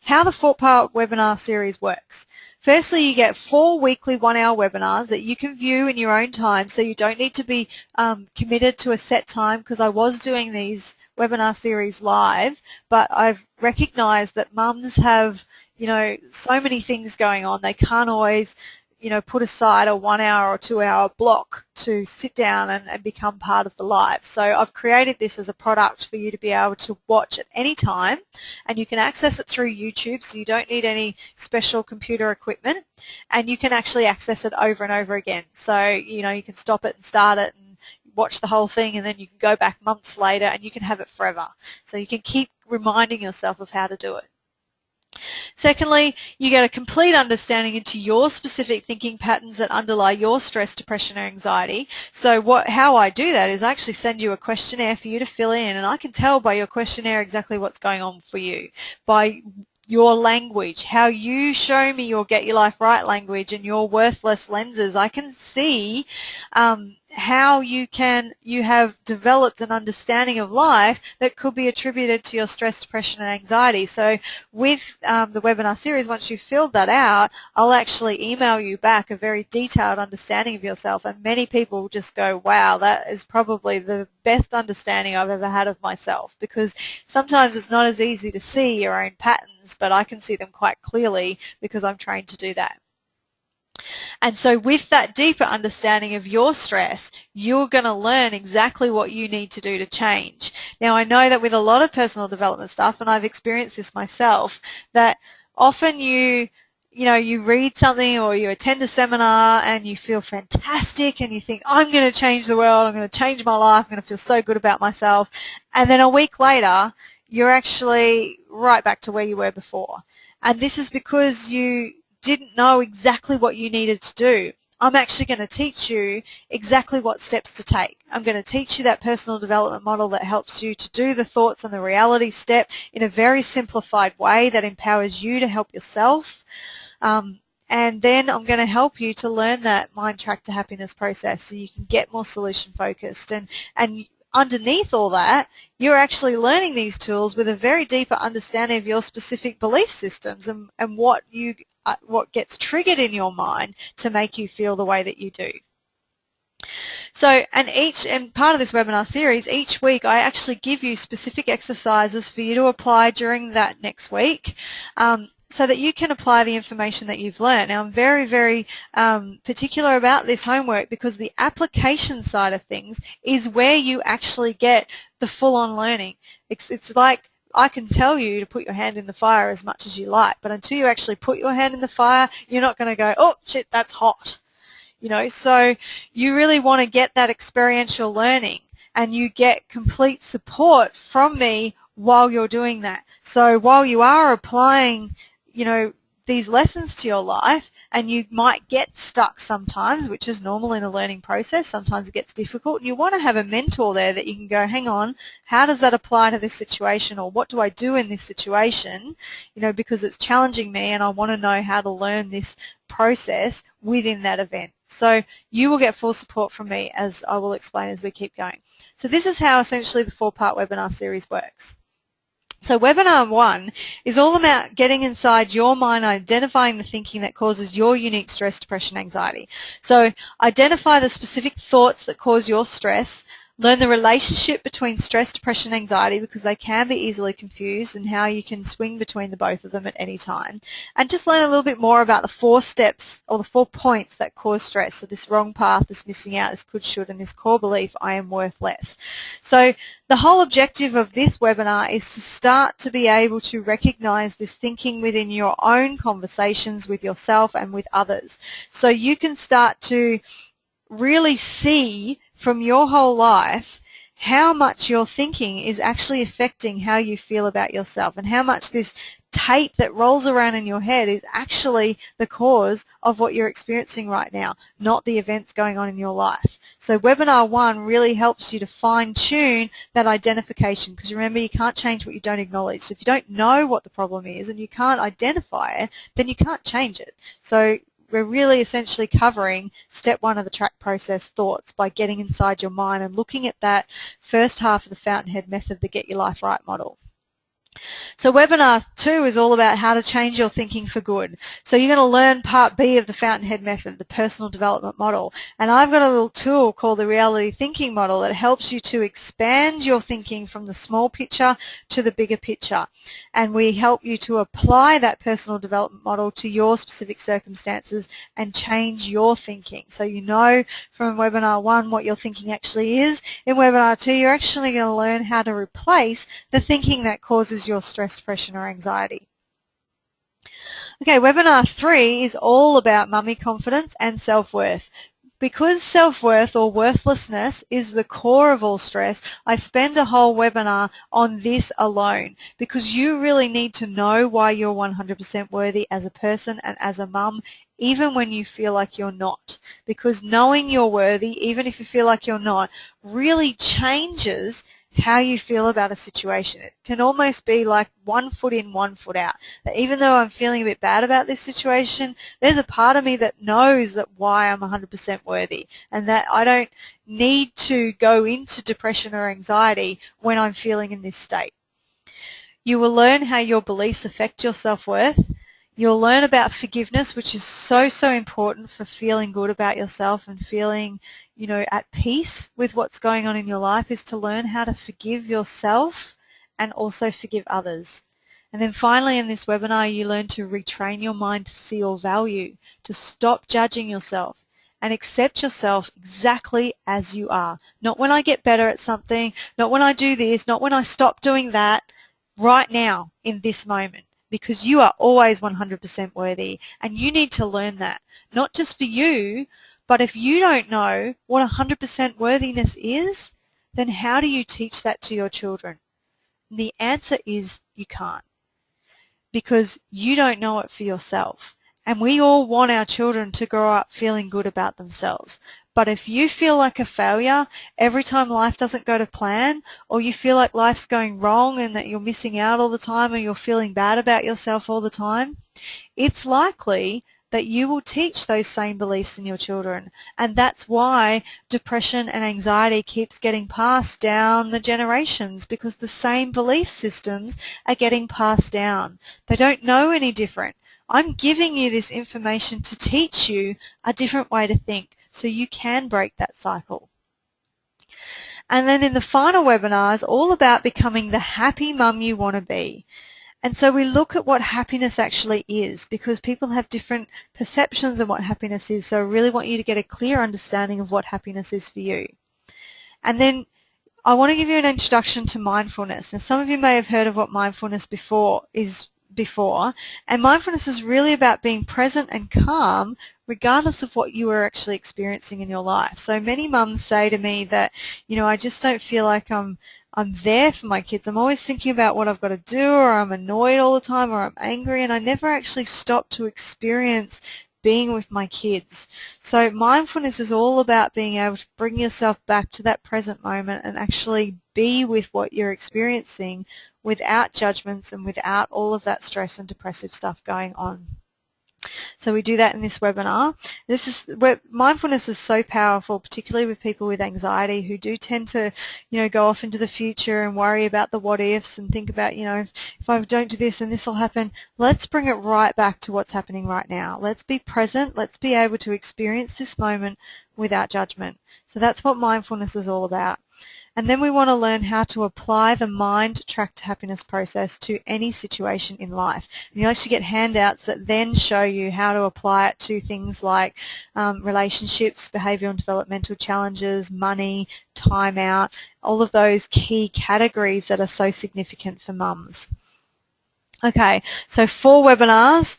how the 4-part webinar series works. Firstly, you get 4 weekly 1-hour webinars that you can view in your own time, so you don't need to be committed to a set time, because I was doing these webinar series live, but I've recognized that mums have, so many things going on. They can't always put aside a 1-hour or 2-hour block to sit down and become part of the live. So I've created this as a product for you to be able to watch at any time, and you can access it through YouTube, so you don't need any special computer equipment, and you can actually access it over and over again. So, you can stop it and start it and watch the whole thing, and then you can go back months later and you can have it forever. So you can keep reminding yourself of how to do it. Secondly, you get a complete understanding into your specific thinking patterns that underlie your stress, depression, or anxiety. So how I do that is I actually send you a questionnaire for you to fill in, and I can tell by your questionnaire exactly what's going on for you, by your language, how you show me your Get Your Life Right language and your worthless lenses. I can see how you have developed an understanding of life that could be attributed to your stress, depression, and anxiety. So with the webinar series, once you've filled that out, I'll actually email you back a very detailed understanding of yourself, and many people just go, wow, that is probably the best understanding I've ever had of myself, because sometimes it's not as easy to see your own patterns, but I can see them quite clearly because I'm trained to do that. And so with that deeper understanding of your stress, you're going to learn exactly what you need to do to change. Now, I know that with a lot of personal development stuff, and I've experienced this myself, that often you read something or you attend a seminar and you feel fantastic and you think, I'm going to change the world, I'm going to change my life, I'm going to feel so good about myself. And then a week later, you're actually right back to where you were before. And this is because you didn't know exactly what you needed to do. I'm actually going to teach you exactly what steps to take. I'm going to teach you that personal development model that helps you to do the thoughts and the reality step in a very simplified way that empowers you to help yourself. And then I'm going to help you to learn that mind track to happiness process so you can get more solution focused. And underneath all that, you're actually learning these tools with a very deeper understanding of your specific belief systems and what gets triggered in your mind to make you feel the way that you do. So, and part of this webinar series, each week I actually give you specific exercises for you to apply during that next week. so that you can apply the information that you've learned. Now, I'm very, very particular about this homework because the application side of things is where you actually get the full-on learning. It's like I can tell you to put your hand in the fire as much as you like, but until you actually put your hand in the fire, you're not going to go, oh, shit, that's hot. You know, so you really want to get that experiential learning, and you get complete support from me while you're doing that. So while you are applying, you know, these lessons to your life, and you might get stuck sometimes, which is normal in a learning process. Sometimes it gets difficult, and you want to have a mentor there that you can go, hang on, how does that apply to this situation, or what do I do in this situation, you know, because it's challenging me and I want to know how to learn this process within that event. So you will get full support from me, as I will explain as we keep going. So this is how essentially the 4-part webinar series works. So webinar 1 is all about getting inside your mind, identifying the thinking that causes your unique stress, depression, anxiety. So identify the specific thoughts that cause your stress, learn the relationship between stress, depression, and anxiety, because they can be easily confused, and how you can swing between the both of them at any time. And just learn a little bit more about the 4 steps or the 4 points that cause stress. So this wrong path, this missing out, this could, should, and this core belief, I am worth less. So the whole objective of this webinar is to start to be able to recognize this thinking within your own conversations with yourself and with others. So you can start to really see from your whole life how much your thinking is actually affecting how you feel about yourself, and how much this tape that rolls around in your head is actually the cause of what you're experiencing right now, not the events going on in your life. So webinar 1 really helps you to fine-tune that identification, because remember, you can't change what you don't acknowledge. So if you don't know what the problem is and you can't identify it, then you can't change it. So we're really essentially covering step 1 of the track process, thoughts, by getting inside your mind and looking at that first half of the Fountainhead method, the Get Your Life Right model. So webinar 2 is all about how to change your thinking for good. So you're going to learn part B of the Fountainhead method, the personal development model. And I've got a little tool called the reality thinking model that helps you to expand your thinking from the small picture to the bigger picture. And we help you to apply that personal development model to your specific circumstances and change your thinking. So you know from webinar 1 what your thinking actually is. In webinar 2, you're actually going to learn how to replace the thinking that causes your stress, depression, or anxiety. Okay, webinar 3 is all about mummy confidence and self-worth. Because self-worth or worthlessness is the core of all stress, I spend a whole webinar on this alone, because you really need to know why you're 100% worthy as a person and as a mum, even when you feel like you're not. Because knowing you're worthy, even if you feel like you're not, really changes how you feel about a situation. It can almost be like 1 foot in, 1 foot out. That even though I'm feeling a bit bad about this situation, there's a part of me that knows that why I'm 100% worthy, and that I don't need to go into depression or anxiety when I'm feeling in this state. You will learn how your beliefs affect your self-worth. You'll learn about forgiveness, which is so, so important for feeling good about yourself and feeling, you know, at peace with what's going on in your life, is to learn how to forgive yourself and also forgive others. And then finally in this webinar, you learn to retrain your mind to see your value, to stop judging yourself and accept yourself exactly as you are. Not when I get better at something, not when I do this, not when I stop doing that, right now in this moment. Because you are always 100% worthy, and you need to learn that, not just for you, but if you don't know what 100% worthiness is, then how do you teach that to your children? And the answer is you can't, because you don't know it for yourself. And we all want our children to grow up feeling good about themselves. But if you feel like a failure every time life doesn't go to plan, or you feel like life's going wrong and that you're missing out all the time, or you're feeling bad about yourself all the time, it's likely that you will teach those same beliefs in your children. And that's why depression and anxiety keeps getting passed down the generations, because the same belief systems are getting passed down. They don't know any different. I'm giving you this information to teach you a different way to think, so you can break that cycle. And then in the final webinar is all about becoming the happy mum you want to be. And so we look at what happiness actually is, because people have different perceptions of what happiness is. So I really want you to get a clear understanding of what happiness is for you. And then I want to give you an introduction to mindfulness. Now, some of you may have heard of what mindfulness is before, and mindfulness is really about being present and calm regardless of what you are actually experiencing in your life. So many mums say to me that, I just don't feel like I'm there for my kids. I'm always thinking about what I've got to do, or I'm annoyed all the time, or I'm angry, and I never actually stop to experience being with my kids. So mindfulness is all about being able to bring yourself back to that present moment and actually be with what you're experiencing without judgments and without all of that stress and depressive stuff going on. So we do that in this webinar. Mindfulness is so powerful, particularly with people with anxiety who do tend to, go off into the future and worry about the what ifs and think about, if I don't do this, then this will happen. Let's bring it right back to what's happening right now. Let's be present. Let's be able to experience this moment without judgment. So that's what mindfulness is all about. And then we want to learn how to apply the mind track to happiness process to any situation in life. And you actually get handouts that then show you how to apply it to things like relationships, behavioural and developmental challenges, money, time out, all of those key categories that are so significant for mums. Okay, so 4 webinars.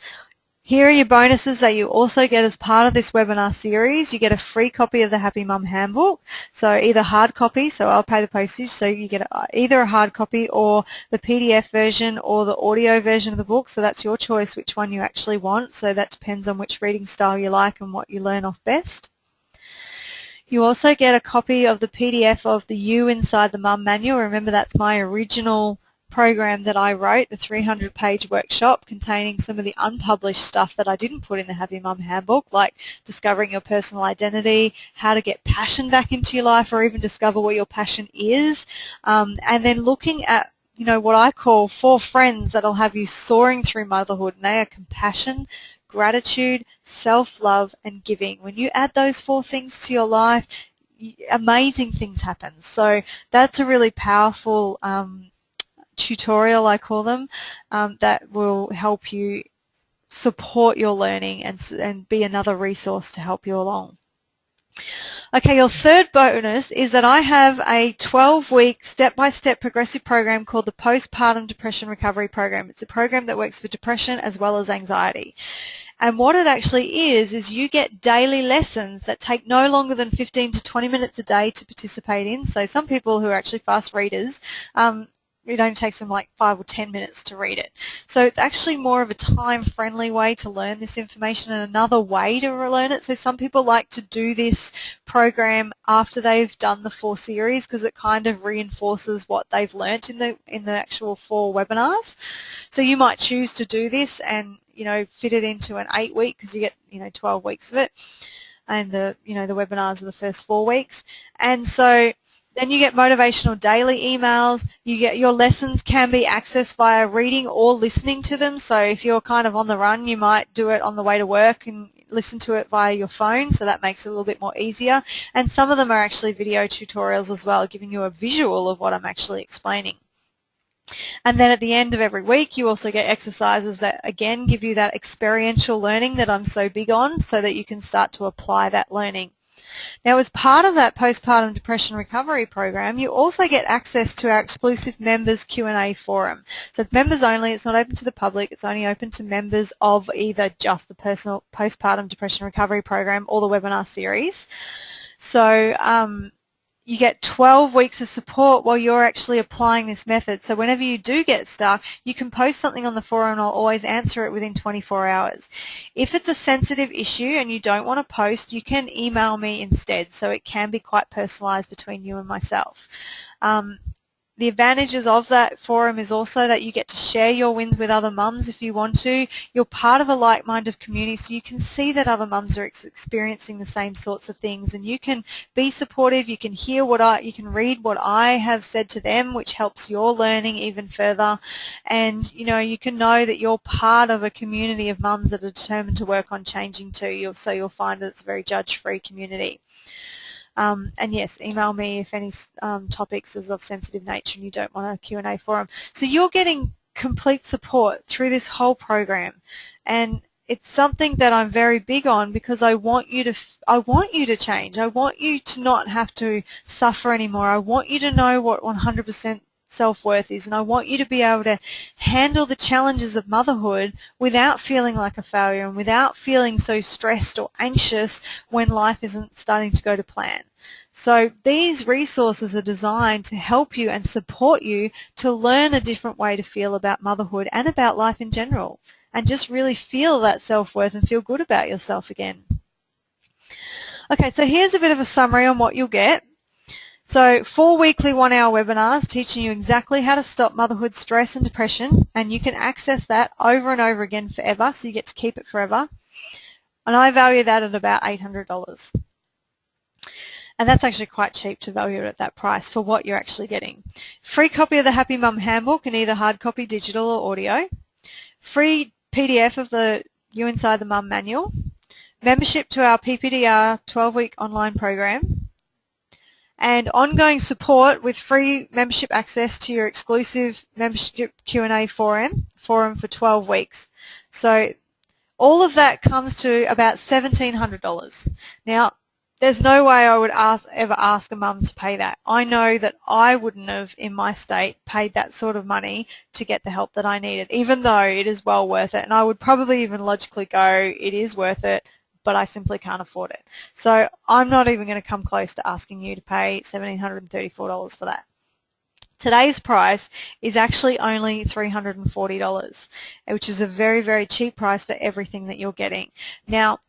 Here are your bonuses that you also get as part of this webinar series. You get a free copy of the Happy Mum Handbook, so either hard copy, so I'll pay the postage, so you get either a hard copy or the PDF version or the audio version of the book, so that's your choice which one you actually want, so that depends on which reading style you like and what you learn off best. You also get a copy of the PDF of the You Inside the Mum Manual. Remember, that's my original program that I wrote, the 300-page workshop containing some of the unpublished stuff that I didn't put in the Happy Mum Handbook, like discovering your personal identity, how to get passion back into your life, or even discover what your passion is, and then looking at what I call 4 friends that'll have you soaring through motherhood, and they are compassion, gratitude, self-love, and giving. When you add those 4 things to your life, amazing things happen. So that's a really powerful tutorial, I call them, that will help you support your learning and be another resource to help you along. Okay, your third bonus is that I have a 12-week step-by-step progressive program called the Postpartum Depression Recovery Program. It's a program that works for depression as well as anxiety. And what it actually is you get daily lessons that take no longer than 15 to 20 minutes a day to participate in. So some people who are actually fast readers, it only takes them like 5 or 10 minutes to read it. So it's actually more of a time-friendly way to learn this information and another way to learn it. So some people like to do this program after they've done the 4 series because it kind of reinforces what they've learnt in the actual 4 webinars. So you might choose to do this and fit it into an 8-week, because you get 12 weeks of it, and the webinars are the first 4 weeks. And so then you get motivational daily emails. Your lessons can be accessed via reading or listening to them. So if you're kind of on the run, you might do it on the way to work and listen to it via your phone, so that makes it a little bit more easier. And some of them are actually video tutorials as well, giving you a visual of what I'm actually explaining. And then at the end of every week, you also get exercises that, again, give you that experiential learning that I'm so big on, so that you can start to apply that learning. Now, as part of that Postpartum Depression Recovery Program, you also get access to our exclusive members Q&A forum. So it's members only. It's not open to the public. It's only open to members of either just the personal Postpartum Depression Recovery Program or the webinar series. So you get 12 weeks of support while you're actually applying this method. So whenever you do get stuck, you can post something on the forum and I'll always answer it within 24 hours. If it's a sensitive issue and you don't want to post, you can email me instead, so it can be quite personalized between you and myself. The advantages of that forum is also that you get to share your wins with other mums if you want to. You're part of a like-minded community, so you can see that other mums are experiencing the same sorts of things, and you can be supportive. You can hear you can read what I have said to them, which helps your learning even further. And you can know that you're part of a community of mums that are determined to work on changing too. So you'll find that it's a very judge-free community. And yes, email me if any topics is of sensitive nature and you don't want a Q&A forum. So you're getting complete support through this whole program, and it's something that I'm very big on because I want you to change. I want you to not have to suffer anymore. I want you to know what 100% self-worth is, and I want you to be able to handle the challenges of motherhood without feeling like a failure and without feeling so stressed or anxious when life isn't starting to go to plan. So these resources are designed to help you and support you to learn a different way to feel about motherhood and about life in general, and just really feel that self-worth and feel good about yourself again. Okay, so here's a bit of a summary on what you'll get. So 4 weekly 1-hour webinars teaching you exactly how to stop motherhood stress and depression, and you can access that over and over again forever, so you get to keep it forever. And I value that at about $800. And that's actually quite cheap to value it at that price for what you're actually getting. Free copy of the Happy Mum Handbook in either hard copy, digital or audio. Free PDF of the You Inside the Mum manual. Membership to our PPDR 12-week online program. And ongoing support with free membership access to your exclusive membership Q&A forum for 12 weeks. So all of that comes to about $1,700. Now, there's no way I would ever ask a mum to pay that. I know that I wouldn't have, in my state, paid that sort of money to get the help that I needed, even though it is well worth it. And I would probably even logically go, it is worth it, but I simply can't afford it. So I'm not even going to come close to asking you to pay $1,734 for that. Today's price is actually only $340, which is a very, very cheap price for everything that you're getting. Now,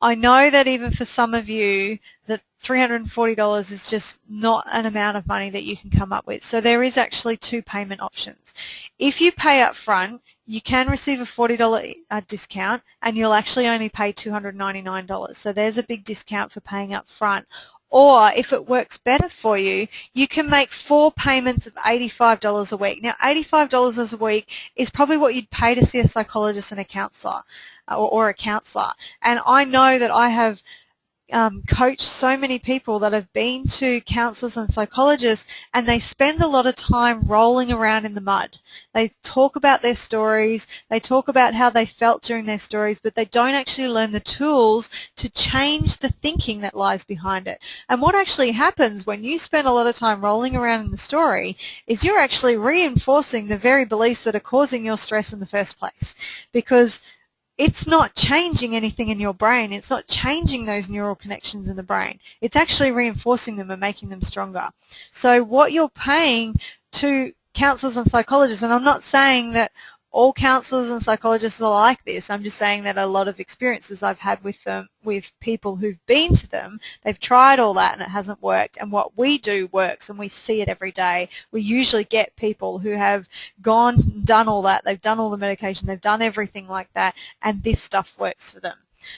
I know that even for some of you, that $340 is just not an amount of money that you can come up with. So there is actually 2 payment options. If you pay up front, you can receive a $40 discount, and you'll actually only pay $299. So there's a big discount for paying up front. Or if it works better for you, you can make 4 payments of $85 a week. Now, $85 a week is probably what you'd pay to see a psychologist and a counsellor, or a counsellor. And I know that I have coached so many people that have been to counsellors and psychologists, and they spend a lot of time rolling around in the mud. They talk about their stories, they talk about how they felt during their stories, but they don't actually learn the tools to change the thinking that lies behind it. And what actually happens when you spend a lot of time rolling around in the story is you're actually reinforcing the very beliefs that are causing your stress in the first place, because it's not changing anything in your brain. It's not changing those neural connections in the brain. It's actually reinforcing them and making them stronger. So what you're paying to counsellors and psychologists, and I'm not saying that all counsellors and psychologists are like this. I'm just saying that a lot of experiences I've had with them, with people who've been to them, they've tried all that and it hasn't worked. And what we do works, and we see it every day. We usually get people who have gone and done all that. They've done all the medication. They've done everything like that, and this stuff works for them.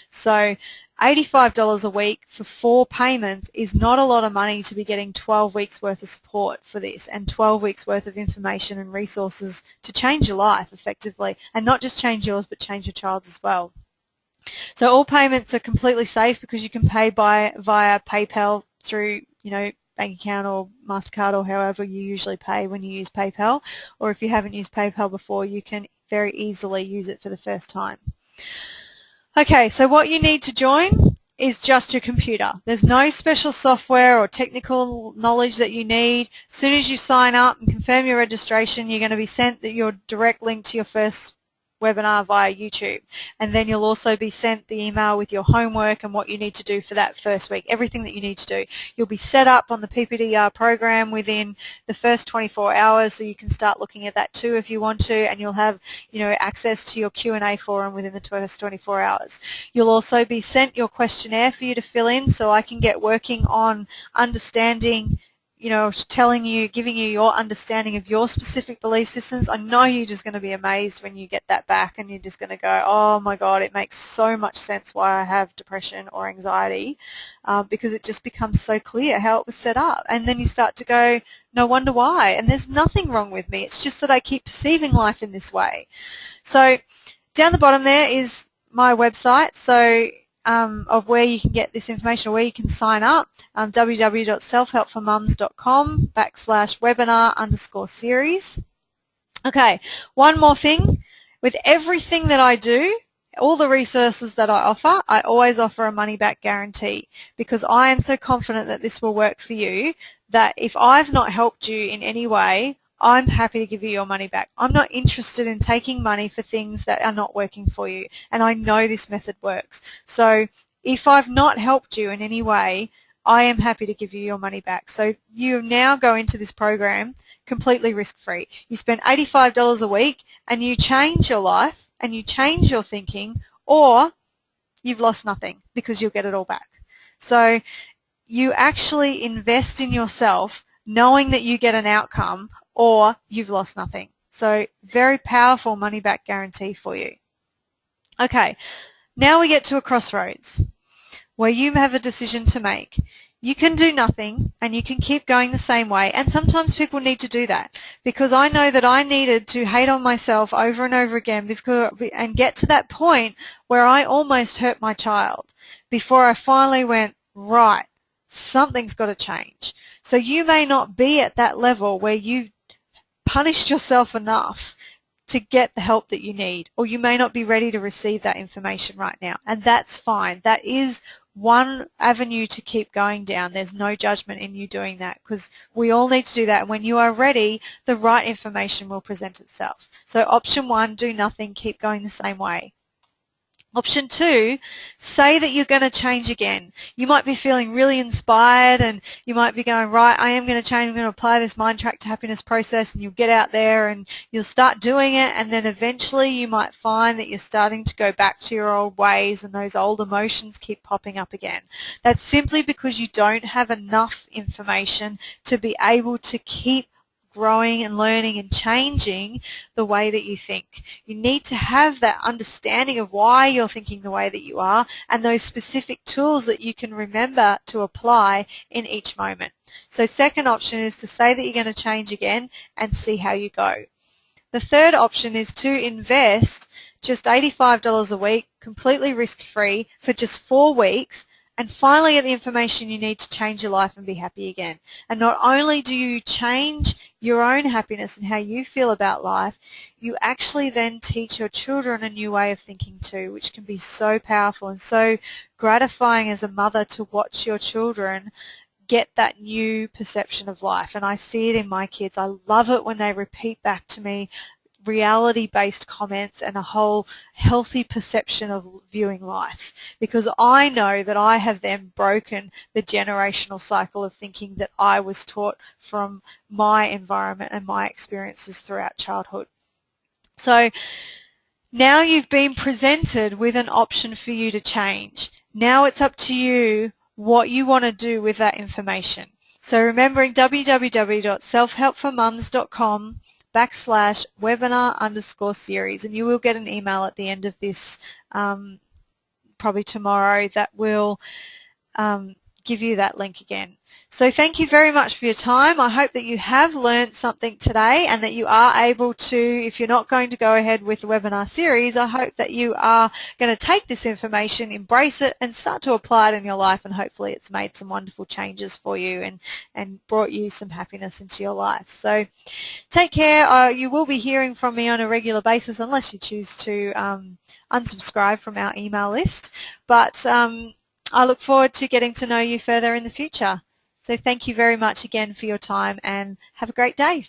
So $85 a week for 4 payments is not a lot of money to be getting 12 weeks worth of support for this, and 12 weeks worth of information and resources to change your life effectively, and not just change yours but change your child's as well. So all payments are completely safe because you can pay via PayPal through, bank account or MasterCard or however you usually pay when you use PayPal, or if you haven't used PayPal before, you can very easily use it for the first time. Okay, so what you need to join is just your computer. There's no special software or technical knowledge that you need. As soon as you sign up and confirm your registration, you're going to be sent your direct link to your first webinar via YouTube, and then you'll also be sent the email with your homework and what you need to do for that first week, everything that you need to do. You'll be set up on the PPDR program within the first 24 hours, so you can start looking at that too if you want to, and you'll have access to your Q&A forum within the first 24 hours. You'll also be sent your questionnaire for you to fill in, so I can get working on understanding, giving you your understanding of your specific belief systems. I know you're just going to be amazed when you get that back, and you're just going to go, oh my God, it makes so much sense why I have depression or anxiety, because it just becomes so clear how it was set up. And then you start to go, no wonder why. And there's nothing wrong with me. It's just that I keep perceiving life in this way. So down the bottom there is my website. So of where you can get this information, or where you can sign up, www.selfhelpformums.com/webinar_series. Okay, one more thing. With everything that I do, all the resources that I offer, I always offer a money back guarantee, because I am so confident that this will work for you that if I've not helped you in any way, I'm happy to give you your money back. I'm not interested in taking money for things that are not working for you, and I know this method works. So if I've not helped you in any way, I am happy to give you your money back. So you now go into this program completely risk-free. You spend $85 a week and you change your life and you change your thinking, or you've lost nothing because you'll get it all back. So you actually invest in yourself knowing that you get an outcome, or you've lost nothing. So very powerful money back guarantee for you. Okay, now we get to a crossroads where you have a decision to make. You can do nothing and you can keep going the same way, and sometimes people need to do that, because I know that I needed to hate on myself over and over again and get to that point where I almost hurt my child before I finally went, right, something's got to change. So you may not be at that level where you've punished yourself enough to get the help that you need, or you may not be ready to receive that information right now, and that's fine. That is one avenue to keep going down. There's no judgment in you doing that, because we all need to do that, and when you are ready, the right information will present itself. So option 1, do nothing, keep going the same way. Option 2, say that you're going to change again. You might be feeling really inspired and you might be going, right, I am going to change, I'm going to apply this Mind Track to Happiness process, and you'll get out there and you'll start doing it, and then eventually you might find that you're starting to go back to your old ways and those old emotions keep popping up again. That's simply because you don't have enough information to be able to keep growing and learning and changing the way that you think. You need to have that understanding of why you're thinking the way that you are, and those specific tools that you can remember to apply in each moment. So second option is to say that you're going to change again and see how you go. The third option is to invest just $85 a week, completely risk-free, for just 4 weeks, and finally get the information you need to change your life and be happy again. And not only do you change your own happiness and how you feel about life, you actually then teach your children a new way of thinking too, which can be so powerful and so gratifying as a mother to watch your children get that new perception of life. And I see it in my kids. I love it when they repeat back to me reality-based comments and a whole healthy perception of viewing life, because I know that I have then broken the generational cycle of thinking that I was taught from my environment and my experiences throughout childhood. So now you've been presented with an option for you to change. Now it's up to you what you want to do with that information. So remembering www.selfhelpformums.com/webinar_series, and you will get an email at the end of this, probably tomorrow, that will give you that link again. So thank you very much for your time. I hope that you have learned something today, and that you are able to, if you're not going to go ahead with the webinar series, I hope that you are going to take this information, embrace it, and start to apply it in your life, and hopefully it's made some wonderful changes for you and brought you some happiness into your life. So take care. You will be hearing from me on a regular basis, unless you choose to unsubscribe from our email list. But I look forward to getting to know you further in the future. So thank you very much again for your time, and have a great day.